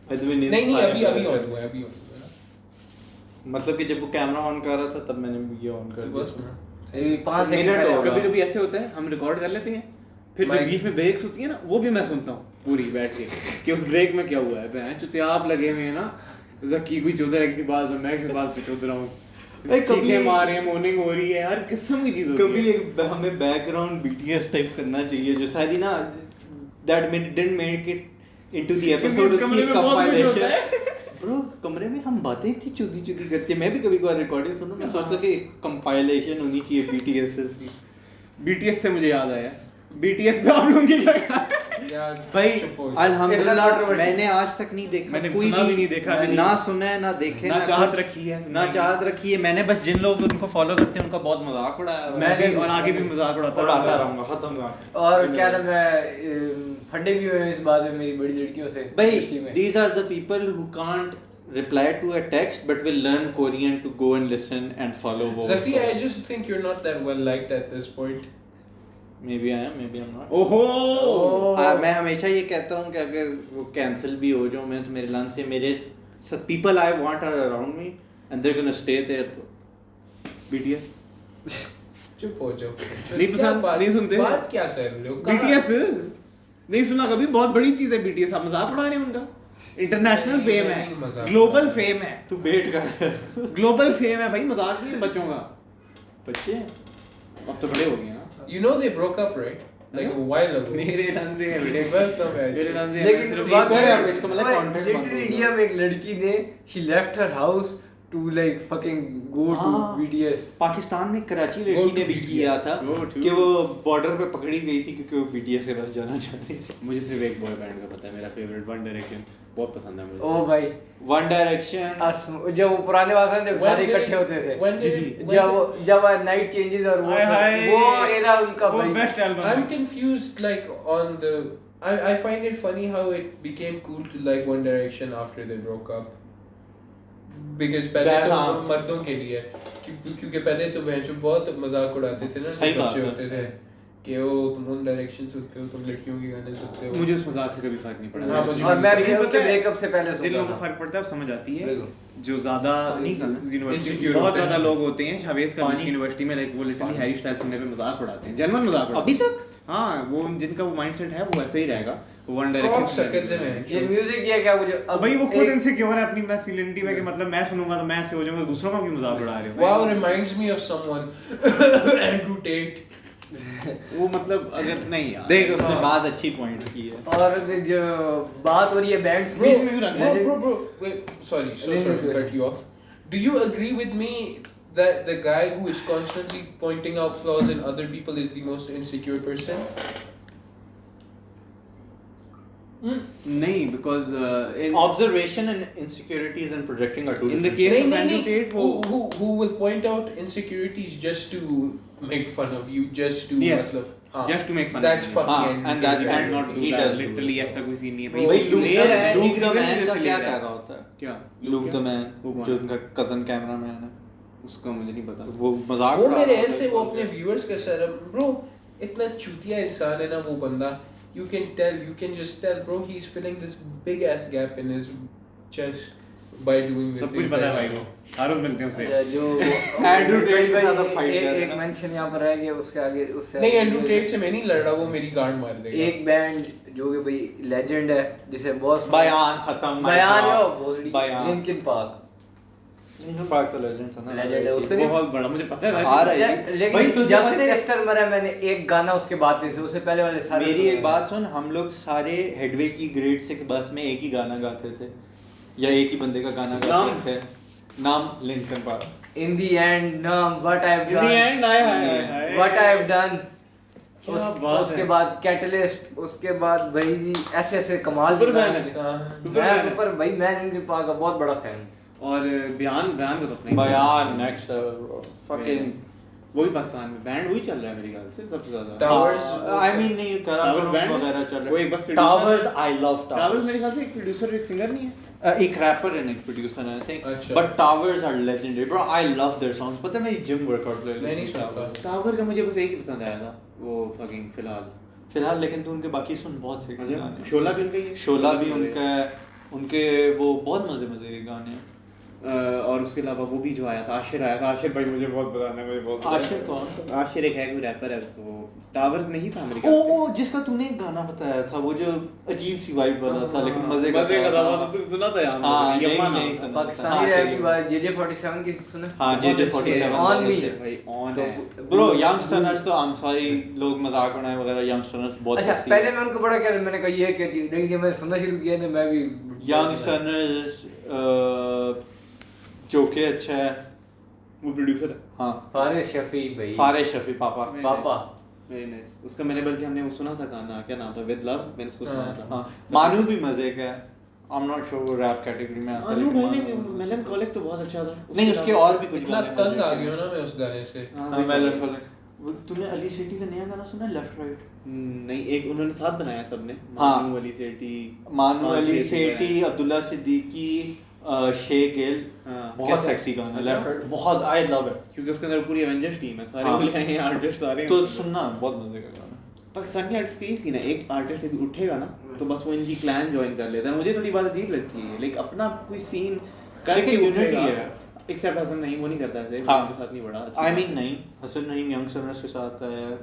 By the way, नहीं नहीं सारे अभी डालते ऑन हैं। हुआ है, अभी ऑन हुआ है। मतलब कि जब वो कैमरा ऑन कर रहा था तब मैंने ये ऑन कर तो दिया बस ना। ये 5 मिनट सेकंड होगा। कभी कभी ऐसे होता है हम रिकॉर्ड कर लेते हैं, फिर जो Mic- बीच में ब्रेक्स होती है ना वो भी मैं सुनता हूँ पूरी बैठ के कि उस ब्रेक में क्या हुआ है। बहन चुतियाप लगे हुए हैं ना, जकी कोई चौधर है किसी बात में, मैं किसी बात पे चौधर हूँ, चीखे मार रहे हैं, मॉर्निंग हो रही है, हर किस्म की चीज होती कभी है। एक हमें बैकग्राउंड BTS टाइप करना चाहिए जो सारी ना that didn't make it into the episode, क्योंकि इस उसकी कमरे में बहुत कुछ होता compilation। ब्रो कमरे में हम बातें इतनी चुदी चुदी करते हैं, मैं भी कभी कभार रिकॉर्डिंग सुनूं, मैं सोचता कि कंपाइलेशन होनी चाहिए BTS की। BTS से मुझे याद आया, BTS पे आप लोगों की क्या यार भाई चुप हो जाओ। अल्हम्दुलिल्लाह controversy। मैंने आज तक नहीं देखा, मैंने कोई सुना भी नहीं, देखा भी नहीं। ना सुना है ना देखे ना चाहत कुछ, रखी है, सुनने ना की। चाहत रखी है। मैंने बस जिन लोग उनको फॉलो करते हैं उनका बहुत मजाक उड़ाया हुआ है। मैं भी और आगे भी मजाक उड़ाता रहूंगा, खत्म बात। और क्या नाम है, फंडे भी हुए हैं इस बात में मेरी बड़ी लड़कियों से भाई industry में। these are the people who can't reply to a text but will learn Korean to go and listen and follow वो। Zakri, I just think you're not that well liked at this point. maybe I am, maybe I'm not। ओहो मैं हमेशा ये कहता हूँ कि अगर वो कैंसिल भी हो जाऊँ मैं तो मेरे लन से मेरे people I want are around me and they're gonna stay there तो BTS चुप हो जाओ। नहीं क्या पसंद, बात- नहीं सुनते? बात क्या कर रहे हो? कहाँ- BTS नहीं सुना कभी, बहुत बड़ी चीज है BTS, आप मजाक उड़ा रहे हैं उनका। इंटरनेशनल नहीं, फेम नहीं, मजाक है, ग्लोबल उड़ा फेम है, तू वेट कर ग्लोबल फेम है भाई, मजाक नहीं है बच्चों का। बच्चे अब तो बड़े हो गए ना। You know they broke up, right? Like a while ago. मेरे नाम से है बेटे, बस तो मैं- मेरे नाम से है, लेकिन मैं सिर्फ बात एक कर बार- रहे हैं, इसका मतलब content लिटिल बंद हो इंडिया में एक लड़की ने she left her house to like fucking go to हाँ। BTS। पाकिस्तान में कराची Go लड़की to ने भी BTS, किया था go to- कि वो बॉर्डर पे पकड़ी गई थी क्योंकि वो BTS के पास जाना चाहती थी। मुझे सिर्फ एक बॉय बैंड का पता है, मेरा फेवरेट वन डायरेक्शन बहुत पसंद है मुझे। ओ भाई वन डायरेक्शन जब वो पुराने वाले जब When सारे did इकट्ठे it- होते थे, when did it- when जब नाइट चेंजेस और वो हाय हाय, सब, वो एरा उनका वो भाई। बेस्ट एल्बम I'm है। confused, like on the. I find it funny how it became cool to like One Direction after they broke up. Because पहले That- तो हाँ। मर्दों के लिए क्योंकि पहले तो बहनचोद बहुत मजाक उड़ाते थे ना, सही जब बात बच्चे है। होते थे कि वो तुम One Direction सुनते हो, तुम लड़कियों के गाने सुनते हो। मुझे उस मजाक से कभी फर्क नहीं पड़ा। हाँ, मुझे और मैं भी लेकिन उनके पता है, ब्रेकअप से पहले जिन सोचा लोगों को था। फर्क पड़ता है वो समझ आती है। बिल्कुल। जो ज्यादा पानी का ना? यूनिवर्सिटी Insecure बहुत होते हैं। ज्यादा लोग होते हैं, हवेस का पानी। यूनिवर्सिटी में, लाइक वो लिटरली हैरी स्टाइल्स सुनने पे मजाक उड़ाते हैं, जेन्युइन मजाक उड़ाते अभी हैं। तक हाँ, वो जिनका वो माइंडसेट है वो वैसे ही रहेगा, वो वन Cock suckers हैं डायरेक्शन। ये म्यूजिक ये क्या मुझे अब भाई वो खुद इनसिक्योर है अपनी मैस्कुलिनिटी में कि मतलब मैं सुनूंगा तो मैं ऐसे हो जाऊंगा, दूसरों का क्यों मजाक उड़ा रहे हो? Wow, reminds me of someone. Andrew Tate. वो मतलब अगर नहीं यार देख उसने हाँ। बात अच्छी पॉइंट की है। और जो बात हो रही है बैंड्स Bro, की, bro, wait, sorry to cut you off. Do you agree with me that the guy who is constantly pointing out flaws in other people is the most insecure person? नहीं, because in Observation and insecurities and projecting are two in the different case नहीं, of नहीं, Andrew नहीं. Tate वो Who will point out insecurities just to make fun of you, just to Yes. मतलब, हाँ. just to make fun That's of you. fucking हाँ, Andrew and that- Tate. and not he do does that, do literally that. ऐसा कोई scene नहीं है Bro, भाई। भाई look ले रहा है, लूक द एक मैन reason का से क्या ले रहा कह है। रहा होता है? क्या लूक द वो मैन कौन? जो उनका कजन कैमरामैन है, उसका मुझे नहीं पता। वो मजाक वो उड़ा मेरे रहा एंड था से वो बोल अपने के। व्यूअर्स का सर ब्रो इतना चूतिया इंसान है ना वो बंदा. You can just tell bro he's filling this big ass gap in his chest by doing the सब कुछ things पता है that- भाई को, हर रोज मिलते हैं उससे। जो Andrew Tate के साथ अब fight कर रहे एक हैं। मेंशन यहाँ पर है कि उसके आगे उससे नहीं एंड्रू टेट से मैं नहीं लड़ रहा, वो मेरी गांड मार देगा. एक बैंड जो कि भाई लेजेंड है जिसे बहुत बयान खत्म बयान है वो भोसड़ी, बयान लिंकिन पार्क लिंकिन पार्क तो लेजेंड था ना, लेजेंड है उसके बहुत बड़ा, मुझे पता है आ रहा है। लेकिन भाई तुझे जब पता से है चेस्टर मरा मैंने एक गाना उसके बाद में से उससे पहले वाले सारे मेरी सुने एक हैं। बात सुन, हम लोग सारे हेडवे की ग्रेड 6 बस में एक ही गाना गाते थे या एक ही बंदे का गाना नाम? गाते थे, नाम Lincoln park. In the end, no, what I've In the done. end, hi hi hi. What I've done. क्या बात उसके है। बाद कैटलिस्ट, उसके बाद भाई ऐसे ऐसे कमाल सुपर के फैन गाने। है। मैं सुपर भाई मैं लिंकिन पार्क का बहुत बड़ा फैन हूं। और बयान को तो अपने बयान नेक्स्ट fucking वो भी पाकिस्तान में बैंड वही चल रहा है मेरे ख्याल से सबसे ज्यादा। Towers, I mean नहीं करा Towers करो band वगैरह चल वो एक बस रहा है। producer- Towers, I love towers Towers. मेरे ख्याल से एक प्रोड्यूसर एक सिंगर नहीं है। एक रैपर एंड एक प्रोड्यूसर है आई थिंक, अच्छा। But towers are legendary bro, I love their songs. पता है मेरी जिम वर्कआउट प्लेलिस्ट मैं नहीं सुनता। टावर का मुझे बस एक ही पसंद आया था, वो फकिंग फिलहाल, लेकिन तू उनके बाकी सुन बहुत सेक्सी गाने हैं। शोला भी उनका ही है। शोला भी उनका है, उनके वो बहुत मजे मजे के गाने हैं। और उसके अलावा वो भी जो आया था, आशिर आया था। आशिर भाई मुझे बहुत पसंद है, मुझे बहुत आशिर कौन? आशिर एक है कोई रैपर है, वो टावर्स में ही था मेरे ओ ख्याल से। ओ जिसका तूने एक गाना बताया था, वो जो अजीब सी वाइब वाला था लेकिन मजे का मजे का था, वो तुम सुना था यार? हाँ, यम्मा नहीं, नाम नहीं था। सुना। पाकिस्तानी हाँ, रैप ठीक की है। बात JJ47 की सुना। हाँ JJ बहुत 47 अच्छे हैं, On me। भाई ऑन तो है। ब्रो यंगस्टर्स तो आई एम सॉरी लोग मजाक बनाए वगैरह, यंगस्टर्स बहुत अच्छा sexy पहले है। मैं उनको बड़ा कहता, मैंने कहा ये क्या चीज, लेकिन जब मैंने सुनना शुरू किया ना मैं भी यंगस्टर्स जोके अच्छा है। वो प्रोड्यूसर है। हाँ फारिस शफी भाई। फारिस शफी पापा। पापा। Very nice. उसका मैंने बल्कि हमने वो सुना था गाना, क्या नाम था, विद लव, मैंने उसको सुना था। हाँ मानू भी मजे का है। आई एम नॉट श्योर वो रैप कैटेगरी में आता है, अनु लेकिन भाई ने मानू- मेलनकोलिक तो बहुत अच्छा था। नहीं उसके और भी कुछ इतना गाने तंग मजे आ के गया हैं। ना मैं उस गाने से। हाँ मेलनकोलिक। तूने अली सेठी का नया गाना सुना लेफ्ट राइट? नहीं, एक उन्होंने साथ बनाया सबने, हाँ। मानू अली सेठी, मानू और अली शेख सेठी, वगैरह। अब्दुल्ला सिद्दीकी, शेख गिल, हाँ। बहुत कैसा? सेक्सी गाना अच्छा? लेफ्ट राइट, बहुत आई लव इट। क्योंकि उसके अंदर पूरी एवेंजर्स टीम है, सारे हाँ। बोले हैं आर्टिस्ट सारे। तो सुनना बहुत मजे का गाना। पाकिस्तानी आर्टिस्ट का ये सीन है, एक आर्टिस्ट अभी उठेगा ना तो बस वो इनकी क्लैन ज्वाइन कर लेता है। मुझे थोड़ी बात अजीब लगती है, लाइक अपना कोई सीन करके लेकिन unity उठेगा। है। एक्सेप्ट हसन नहीं, वो नहीं करता ऐसे, हाँ। उनके साथ नहीं बड़ा अच्छा। आई मीन नहीं, हसन नईम यंगस्टर्स के साथ है,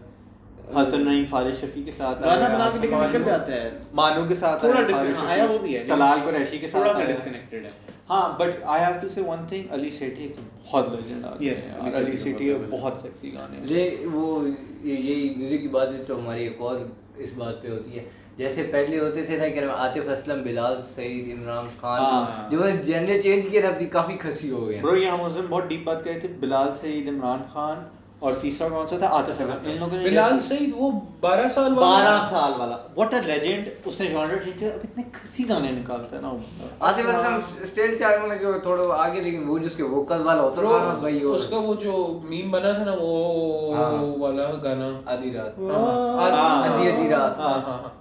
हसन नईम फारिस शफी के साथ गाना है, बना के हसन लेकिन निकल मानू- जाता है। मानू के साथ थोड़ा है, डिस- फारिस हाँ, शफी, आया वो भी है, तलाल कुरैशी के थोड़ा साथ सा है। डिस्कनेक्टेड है। हाँ बट आई हैव टू से वन थिंग, अली सेठी एक तो बहुत लेजेंड आदमी Yes, है अली यार। अली सेठी सेठी बहुत बहुत सेक्सी गाने हैं। ये वो यही म्यूजिक की बात है तो हमारी एक और इस बात पे होती है, जैसे पहले होते थे ना कि आतिफ असलम, बिलाल सईद, इमरान खान, हाँ। जो जेनर चेंज किया ना अपनी काफी खसी हो गए हैं। ब्रो ये हम उस दिन बहुत डीप बात कर रहे थे, बिलाल सईद, इमरान खान और तीसरा कौन सा था, आतिफ असलम। इन लोगों ने बिलाल जैसे- सईद वो 12 साल वाला 12 साल वाला, व्हाट अ लेजेंड। उसने जॉनर चेंज किया, अब इतने खसी गाने निकालता है ना वो बंदा। आतिफ असलम स्टेज चार में लगे थोड़ा आगे, लेकिन वो जिसके वोकल वाला होता Bro, था ना भाई, वो उसका वो जो मीम बना था ना वो हाँ। वाला गाना। आधी रात, हाँ। आधी रात। हाँ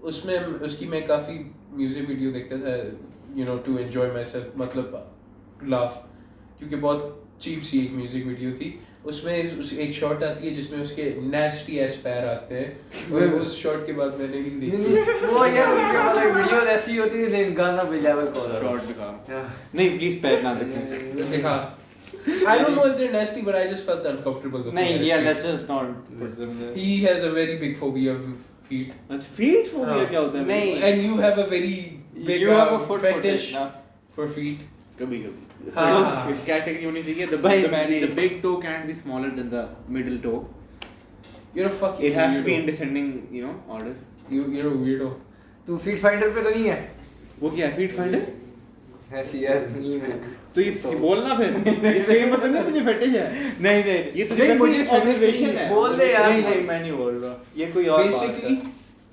उसमें उसकी मैं काफी म्यूजिक वीडियो देखता था, you know, to enjoy myself, मतलब लाफ, क्योंकि बहुत चीप सी एक म्यूजिक वीडियो थी। उसमें एक शॉट आती है जिसमें उसके नेस्टी एस पैर आते हैं, और उस शॉट के बाद मैंने नहीं देखी। वो यार उनके मतलब वीडियो ऐसी होती थी, लेकिन गाना पे लेवल को शॉर्ट दिखा। नहीं प्लीज पैर ना देखें। देखा, I don't know if they're nasty, but I just felt uncomfortable looking नहीं at his yeah, feet. let's just not put them there. He has a very big phobia of feet. अच्छा, feet phobia हाँ। क्या होता है? नहीं। And you have a very big You have a foot fetish fetish ना। for feet. कभी कभी हाँ। कैटेगरी होनी चाहिए, भाई, मैंने- the big toe can't be smaller than the middle toe. You're a fucking It has to be in weirdo. descending, you know, order. You're a weirdo. तू feet finder पे तो नहीं है? वो क्या है, फीट फाइंडर? ऐसी यार नहीं मैं तो ये बोलना फिर, इसका ये मतलब नहीं तुझे फेटिश है। नहीं नहीं ये तुझे नहीं, मुझे मुझे ऑब्जर्वेशन है। बोल दे यार। नहीं नहीं मैं नहीं बोल रहा, ये कोई और बात Basically, है।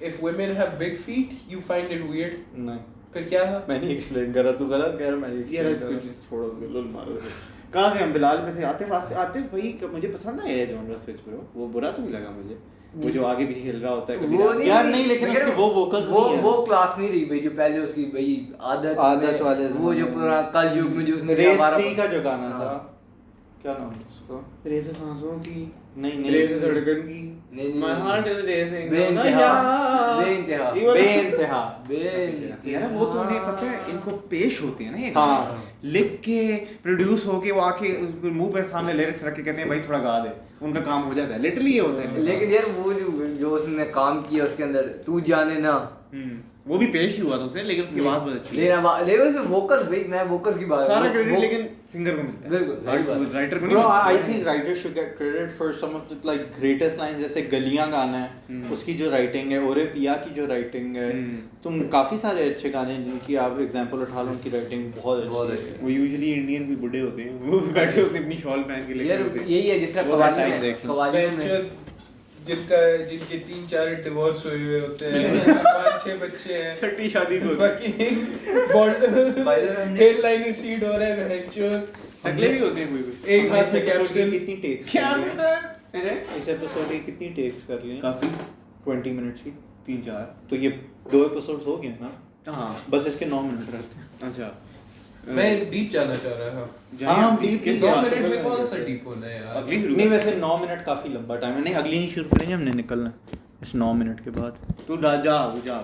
if women have big feet, you find it weird. नहीं फिर क्या था? मैं नहीं एक्सप्लेन कर रहा, तू गलत कह रहा, मैं नहीं यार explain कर इसको छोड़ो, लुल मारो। कहाँ से हम बिलाल में थे? आतिफ भाई मुझे पसंद आया है जॉनर स्विच ब्रो, वो बुरा तो नहीं लगा मुझे। वो जो आगे पीछे खेल रहा होता है कभी वो रात- नहीं यार नहीं, लेकिन मगर उसके वो vocals वो नहीं है। वो क्लास नहीं रही भाई जो पहले उसकी भाई आदत वाले वो जो ज़माने पूरा कल युग में जो उसने रेस हमारा- 3 का जो गाना था, हाँ। क्या नाम था उसका? रेस सांसों की, नहीं नहीं रेस धड़कन की, नहीं, नहीं, my नहीं। heart is racing, बेइंतहा, ना बेइंतहा। ये वाला- बेइंतहा। यार वो तो उन्हें पता है, इनको पेश होती है ना ये हाँ। गाने। लिख के प्रोड्यूस होके वो आके उसके मुंह पे सामने लिरिक्स रख के कहते हैं भाई थोड़ा गा दे, उनका काम हो जाता है, लिटरली ये होता है। लेकिन यार वो जो उसने काम किया उसके अंदर तू जाने ना, वो भी पेश ही हुआ था उसे, लेकिन उसकी आवाज बहुत अच्छी है। लेकिन उसमें वोकल भाई मैं वोकल्स की बात सारा वो- क्रेडिट वो- लेकिन सिंगर को मिलता है, बिल्कुल, सही बात। राइटर को Bro, नहीं I मिलता। think writers should get credit for some of the like greatest lines, जैसे गलियां गाना है, उसकी जो राइटिंग है, ओरे पिया की जो राइटिंग है, तुम काफी सारे अच्छे गाने हैं जिनकी आप एग्जांपल उठा लो, उनकी राइटिंग बहुत बहुत अच्छी अच्छी है। वो यूजुअली इंडियन भी बुढ़े होते हैं, वो बैठे होते हैं अपनी शॉल पहन के यार लेके होते हैं। यही है जिस तरह वो कवाली line में देख लो। कवाली में Bench, जिनके 3-4 डिवोर्स हुए होते हैं 5-6 बच्चे हैं छठी शादी को fucking bald hairline recede हो रहा है बहनचोद टकले भी होते हैं कोई एक हाथ से कैप्सूल कितनी टेक्स इस एपिसोड की कितनी टेक्स कर लिए काफी 20 मिनट्स की 3-4 तो ये 2 एपिसोड हो गए ना हाँ बस इसके 9 मिनट रहते हैं अच्छा मैं डीप जाना चाह रहा था हाँ, हम deep 2 मिनट में कौन सा डीप होना है यार अगली शुरू नहीं वैसे 9 मिनट काफी लंबा टाइम है नहीं अगली नहीं शुरू करेंगे हमने निकलना है इस 9 मिनट के बाद तू जा अभी जा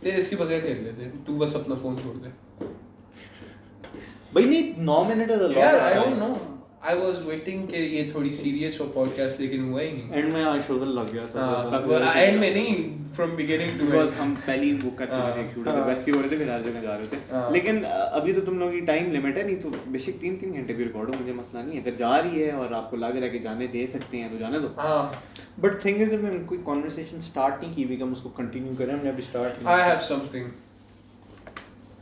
तेरे इसके बगैर कर लेते तू बस अपना फोन छोड़ दे भाई नहीं 9 मिनट इज अ लॉट यार I don't know I was waiting कि ये थोड़ी सीरियस हो पॉडकास्ट लेकिन हुआ ही नहीं एंड में आज शुगर लग गया था एंड में नहीं फ्रॉम बिगिनिंग टू बिकॉज हम पहले ही बुक कर चुके थे शूट वैसे ही हो रहे थे फिर हर जगह जा रहे थे लेकिन अभी तो तुम लोगों की टाइम लिमिट है नहीं तो बेशक 3-3 घंटे भी रिकॉर्ड हो मुझे मसला नहीं है अगर जा रही है और आपको लग रहा है कि जाने दे सकते हैं तो जाने दो हां बट थिंग इज हमने कोई कन्वर्सेशन स्टार्ट नहीं की भी हम उसको कंटिन्यू करें हमने अभी स्टार्ट आई हैव समथिंग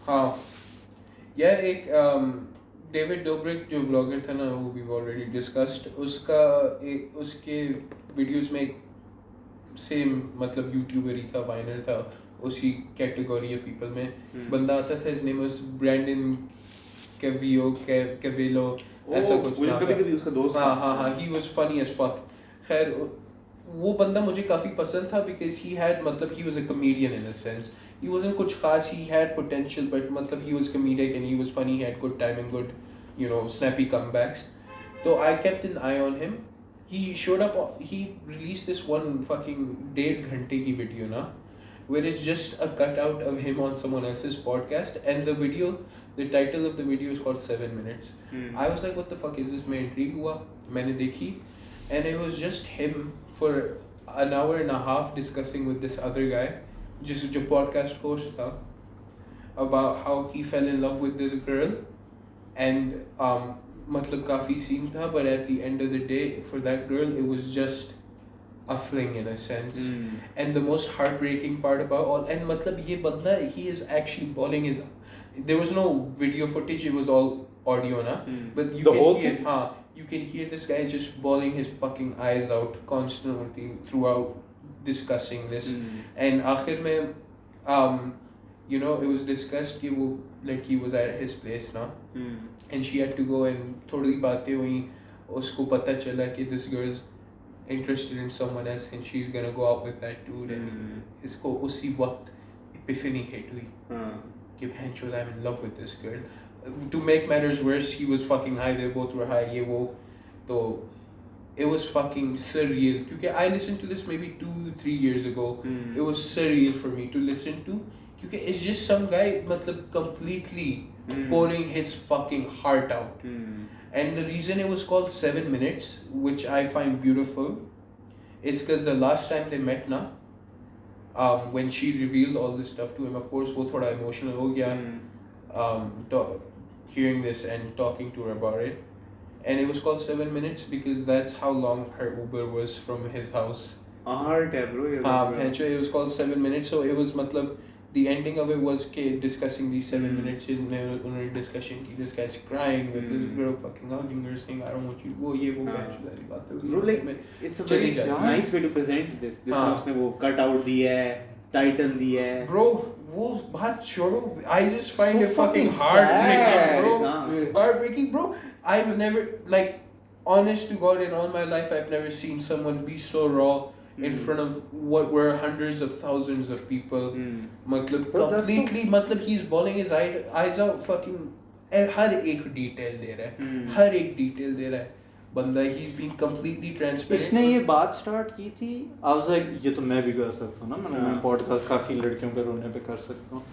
हाँ यार एक डेविड डोब्रिक जो ब्लॉगर था ना वो भी ऑलरेडी डिस्कस्ड उसके वीडियोस में एक सेम मतलब यूट्यूबर ही था वाइनर था उसी कैटेगरी ऑफ पीपल में बंदा आता था his name was Brandon Calvillo ऐसा कुछ मुझे कभी उसका दोस्त हाँ he was funny as fuck खैर वो बंदा मुझे काफ़ी पसंद था बिकॉज ही हैड मतलब he was a comedian in a sense he wasn't कुछ खास he had potential but मतलब he was comedic and he was funny he had good timing good you know snappy comebacks so I kept an eye on him he showed up he released this one fucking 1.5 घंटे की video ना where it's just a cutout of him on someone else's podcast and the title of the video is called 7 minutes I was like what the fuck is this मैं intrigue हुआ मैंने देखी and it was just him for an hour and a half discussing with this other guy जो podcast host था about how he fell in love with this girl and मतलब काफी scene था but at the end of the day for that girl it was just a fling in a sense and the most heartbreaking part about all and मतलब ये बंदा he is actually bawling his there was no video footage it was all audio na but you you can hear this guy just bawling his fucking eyes out constantly throughout discussing this and आखिर में you know it was discussed कि वो लड़की was at his place ना and she had to go and थोड़ी बातें हुई उसको पता चला कि this girl's interested in someone else and she's gonna go out with that dude and इसको उसी वक्त epiphany hit हुई कि बहनचोद I'm in love with this girl to make matters worse he was fucking high they both were high ये वो तो it was fucking surreal क्योंकि I listened to this maybe 2-3 years ago it was surreal for me to listen to क्योंकि it's just some guy मतलब completely pouring his fucking heart out and the reason it was called 7 minutes which I find beautiful is because the last time they met na when she revealed all this stuff to him of course वो थोड़ा emotional हो गया hearing this and talking to her about it and it was called 7 minutes because that's how long her Uber was from his house. Art है bro ये. It was called 7 minutes so it was मतलब the ending of it was discussing these 7 minutes in discussion ki this guy's crying with this girl fucking hugging her saying I don't want you वो ये वो सारी बातें. Bro like it's a very nice way to present this. This उसने वो cut out दिया है title दिया है. Bro वो बात छोड़ो I just find it fucking heartbreaking bro. Heartbreaking bro. I've never like honest to God in all my life I've never seen someone be so raw in front of what were hundreds of thousands of people मतलब completely मतलब he's bawling his eyes out fucking हर एक detail दे रहा है हर एक detail दे रहा है बंदा he's being completely transparent इसने ये बात स्टार्ट की थी I was like ये तो मैं भी कर सकता हूँ ना मैं पॉडकास्ट काफी लड़कियों के रोने पे कर सकता हूँ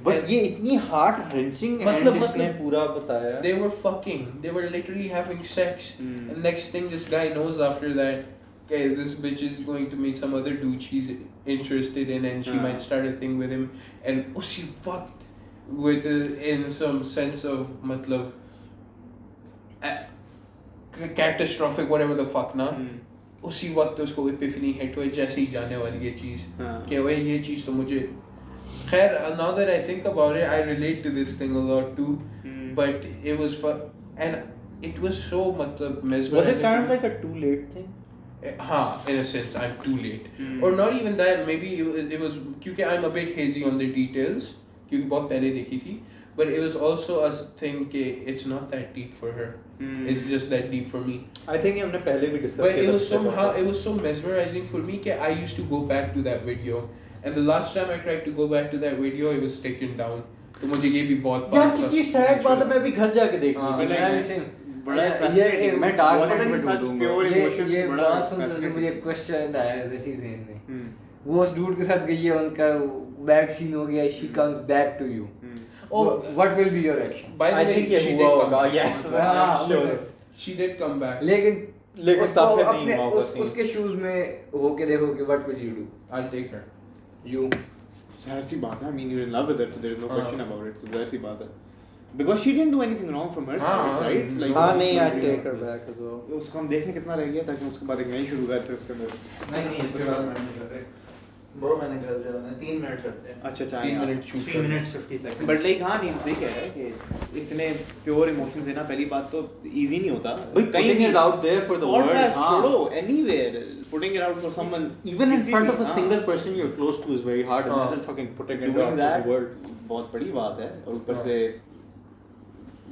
बट ये इतनी हार्ट रेंचिंग मतलब इसने पूरा बताया they were fucking they were literally having sex and next thing this guy knows after that okay this bitch is going to meet some other dude she's interested in and she might start a thing with him and she fucked with in some sense of matlab catastrophic whatever the fuck ना उसी वक्त उसको epiphany hit हुई जैसे ही जाने वाली ये चीज़ कि वही ये चीज़ तो मुझे खैर now that I think about it I relate to this thing a lot too but it was fun and it was so matlab mesmerizing was it kind of like a too late thing in a sense, I'm too late. Or not even that, maybe it was क्योंकि I'm a bit hazy on the details, क्योंकि बहुत पहले देखी थी. But it was also a thing कि it's not that deep for her. It's just that deep for me. I think हमने पहले भी discuss But किया it was था. somehow it was so mesmerizing for me that I used to go back to that video, and the last time I tried to go back to that video, it was taken down. तो मुझे ये भी बहुत यार कितनी sad बात है, मैं अभी घर जाके देखूंगा. बड़ा ये fascinating. मैं dark What net is में such ढूंढूंगा. pure emotions, ये बड़ा बात सुन के fascinating. मुझे क्वेश्चन आया वैसी सीन में. वो उस डूड के साथ गई है, उनका बैड सीन हो गया, she comes back to you. Oh, What will be your action? by the I way, think ये she हुआ did come होगा. back. Yes, हाँ, sure. She did come back. लेकिन लेकिन उसको तब फिर नहीं अपने हुआ होगा scene. उसके शूज में होके देखो कि what will you do? I'll take her. You. जाहिर सी बात है. I mean, you're in love with her, so there is no question about it. So जाहिर सी बात है. Because she didn't do anything wrong from her side, right? Like, हाँ नहीं, I take her back as well. उसको हम देखने कितना रह गया ताकि उसके बाद एक नई शुरू कर फिर उसके अंदर. नहीं इसके बाद मैं नहीं कर रहे. ब्रो मैंने घर जाना है. 3 मिनट करते हैं. अच्छा 3 minute shoot. 3 minutes 50 seconds. But like हाँ नहीं सही कह रहा है कि इतने प्योर इमोशंस है ना, पहली बात तो इजी नहीं होता. Putting it out there for the world. Podcast हाँ. छोड़ो, anywhere putting it out for someone. Even in किसी front भी, of a हाँ. single person you're close to is very hard. हाँ. Imagine fucking putting it Doing out that for the world. बहुत बड़ी बात है. और ऊपर से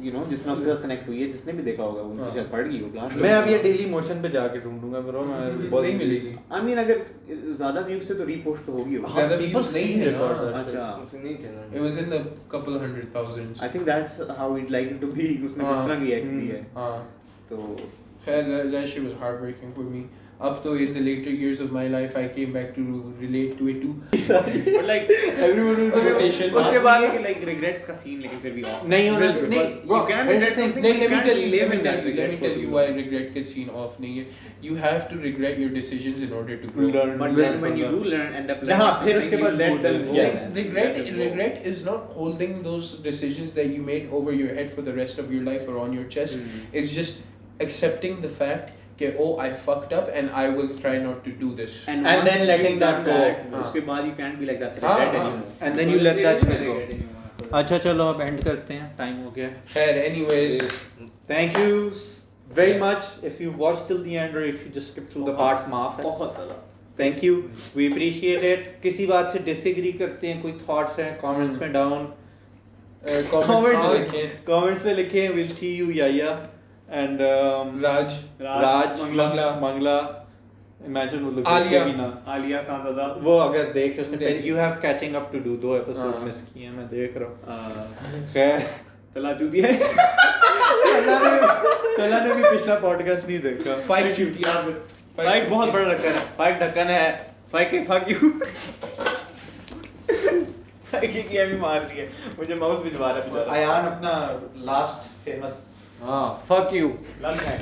you know जिस तरह उसके साथ कनेक्ट हुई है, जिसने भी देखा होगा उनकी शायद पड़ गई हो blast मैं हो अब ये गई। डेली मोशन पे जाके ढूंढूंगा ब्रो. मैं बहुत नहीं मिलेगी. I mean अगर ज्यादा व्यूज थे तो रीपोस्ट तो होगी होगी. ज़्यादा people views नहीं see थे record ना. that. अच्छा. उसे नहीं थे ना. It was in the couple 100,000s. I think that's how we'd like it to be. उसने किस तरह रिएक्ट दी है. तो खैर that shit was heartbreaking for me. Up to in the later years of my life, I came back to relate to it too. but like Everyone will be Patient. उसके बाद है कि like regrets का scene लेकिन फिर भी off. नहीं होना Because नहीं. you can regret something, Let you me can't tell you. live Let me in tell that you. Let me regret tell for you too why long. regret के scene off नहीं है. You have to regret your decisions in order to grow. Learn. But then when you do learn, end up learning. हाँ, फिर something, उसके you बाद let भूल them जाओ. go. Yes. Regret is not holding those decisions that you made over your head for the rest of your life or on your chest. It's just accepting the fact that oh I fucked up and I will try not to do this. And And then once letting you've that done go. उसके बाद you can't be like that's हाँ, regret हाँ. anymore. And then you let that There is no shit go. regret anymore. अच्छा चलो अब and करते हैं. Time हो गया. खैर anyways. Thank you very Yes. much if you've watched till the end or if you just skipped through the parts. माफ है. बहुत ज़्यादा. Thank you. We appreciate it. किसी बात से disagree करते हैं, कोई thoughts हैं, comments में down. Comments में लिखें. We'll see you Yaya and Raj. Raj, Mangla. Mangla. Imagine वो लोग Alia. देखेंगे ना. आलिया खान दादा. वो अगर देख उसने देख पहले you have catching up to do. 2 episodes हाँ. मिस किए हैं मैं देख रहा हूँ. खैर तला चूतिया है. कला ने भी पिछला पॉडकास्ट नहीं देखा. Five चुटिया. फाइक बहुत बड़ा ढक्कन है. फाइक ढक्कन है. फाइक के fuck you. फाइक की अभी मार दी है. मुझे माउस भिजवा रहा है बेचारा. अयान अपना लास्ट फेमस हाँ, fuck you. लंच है.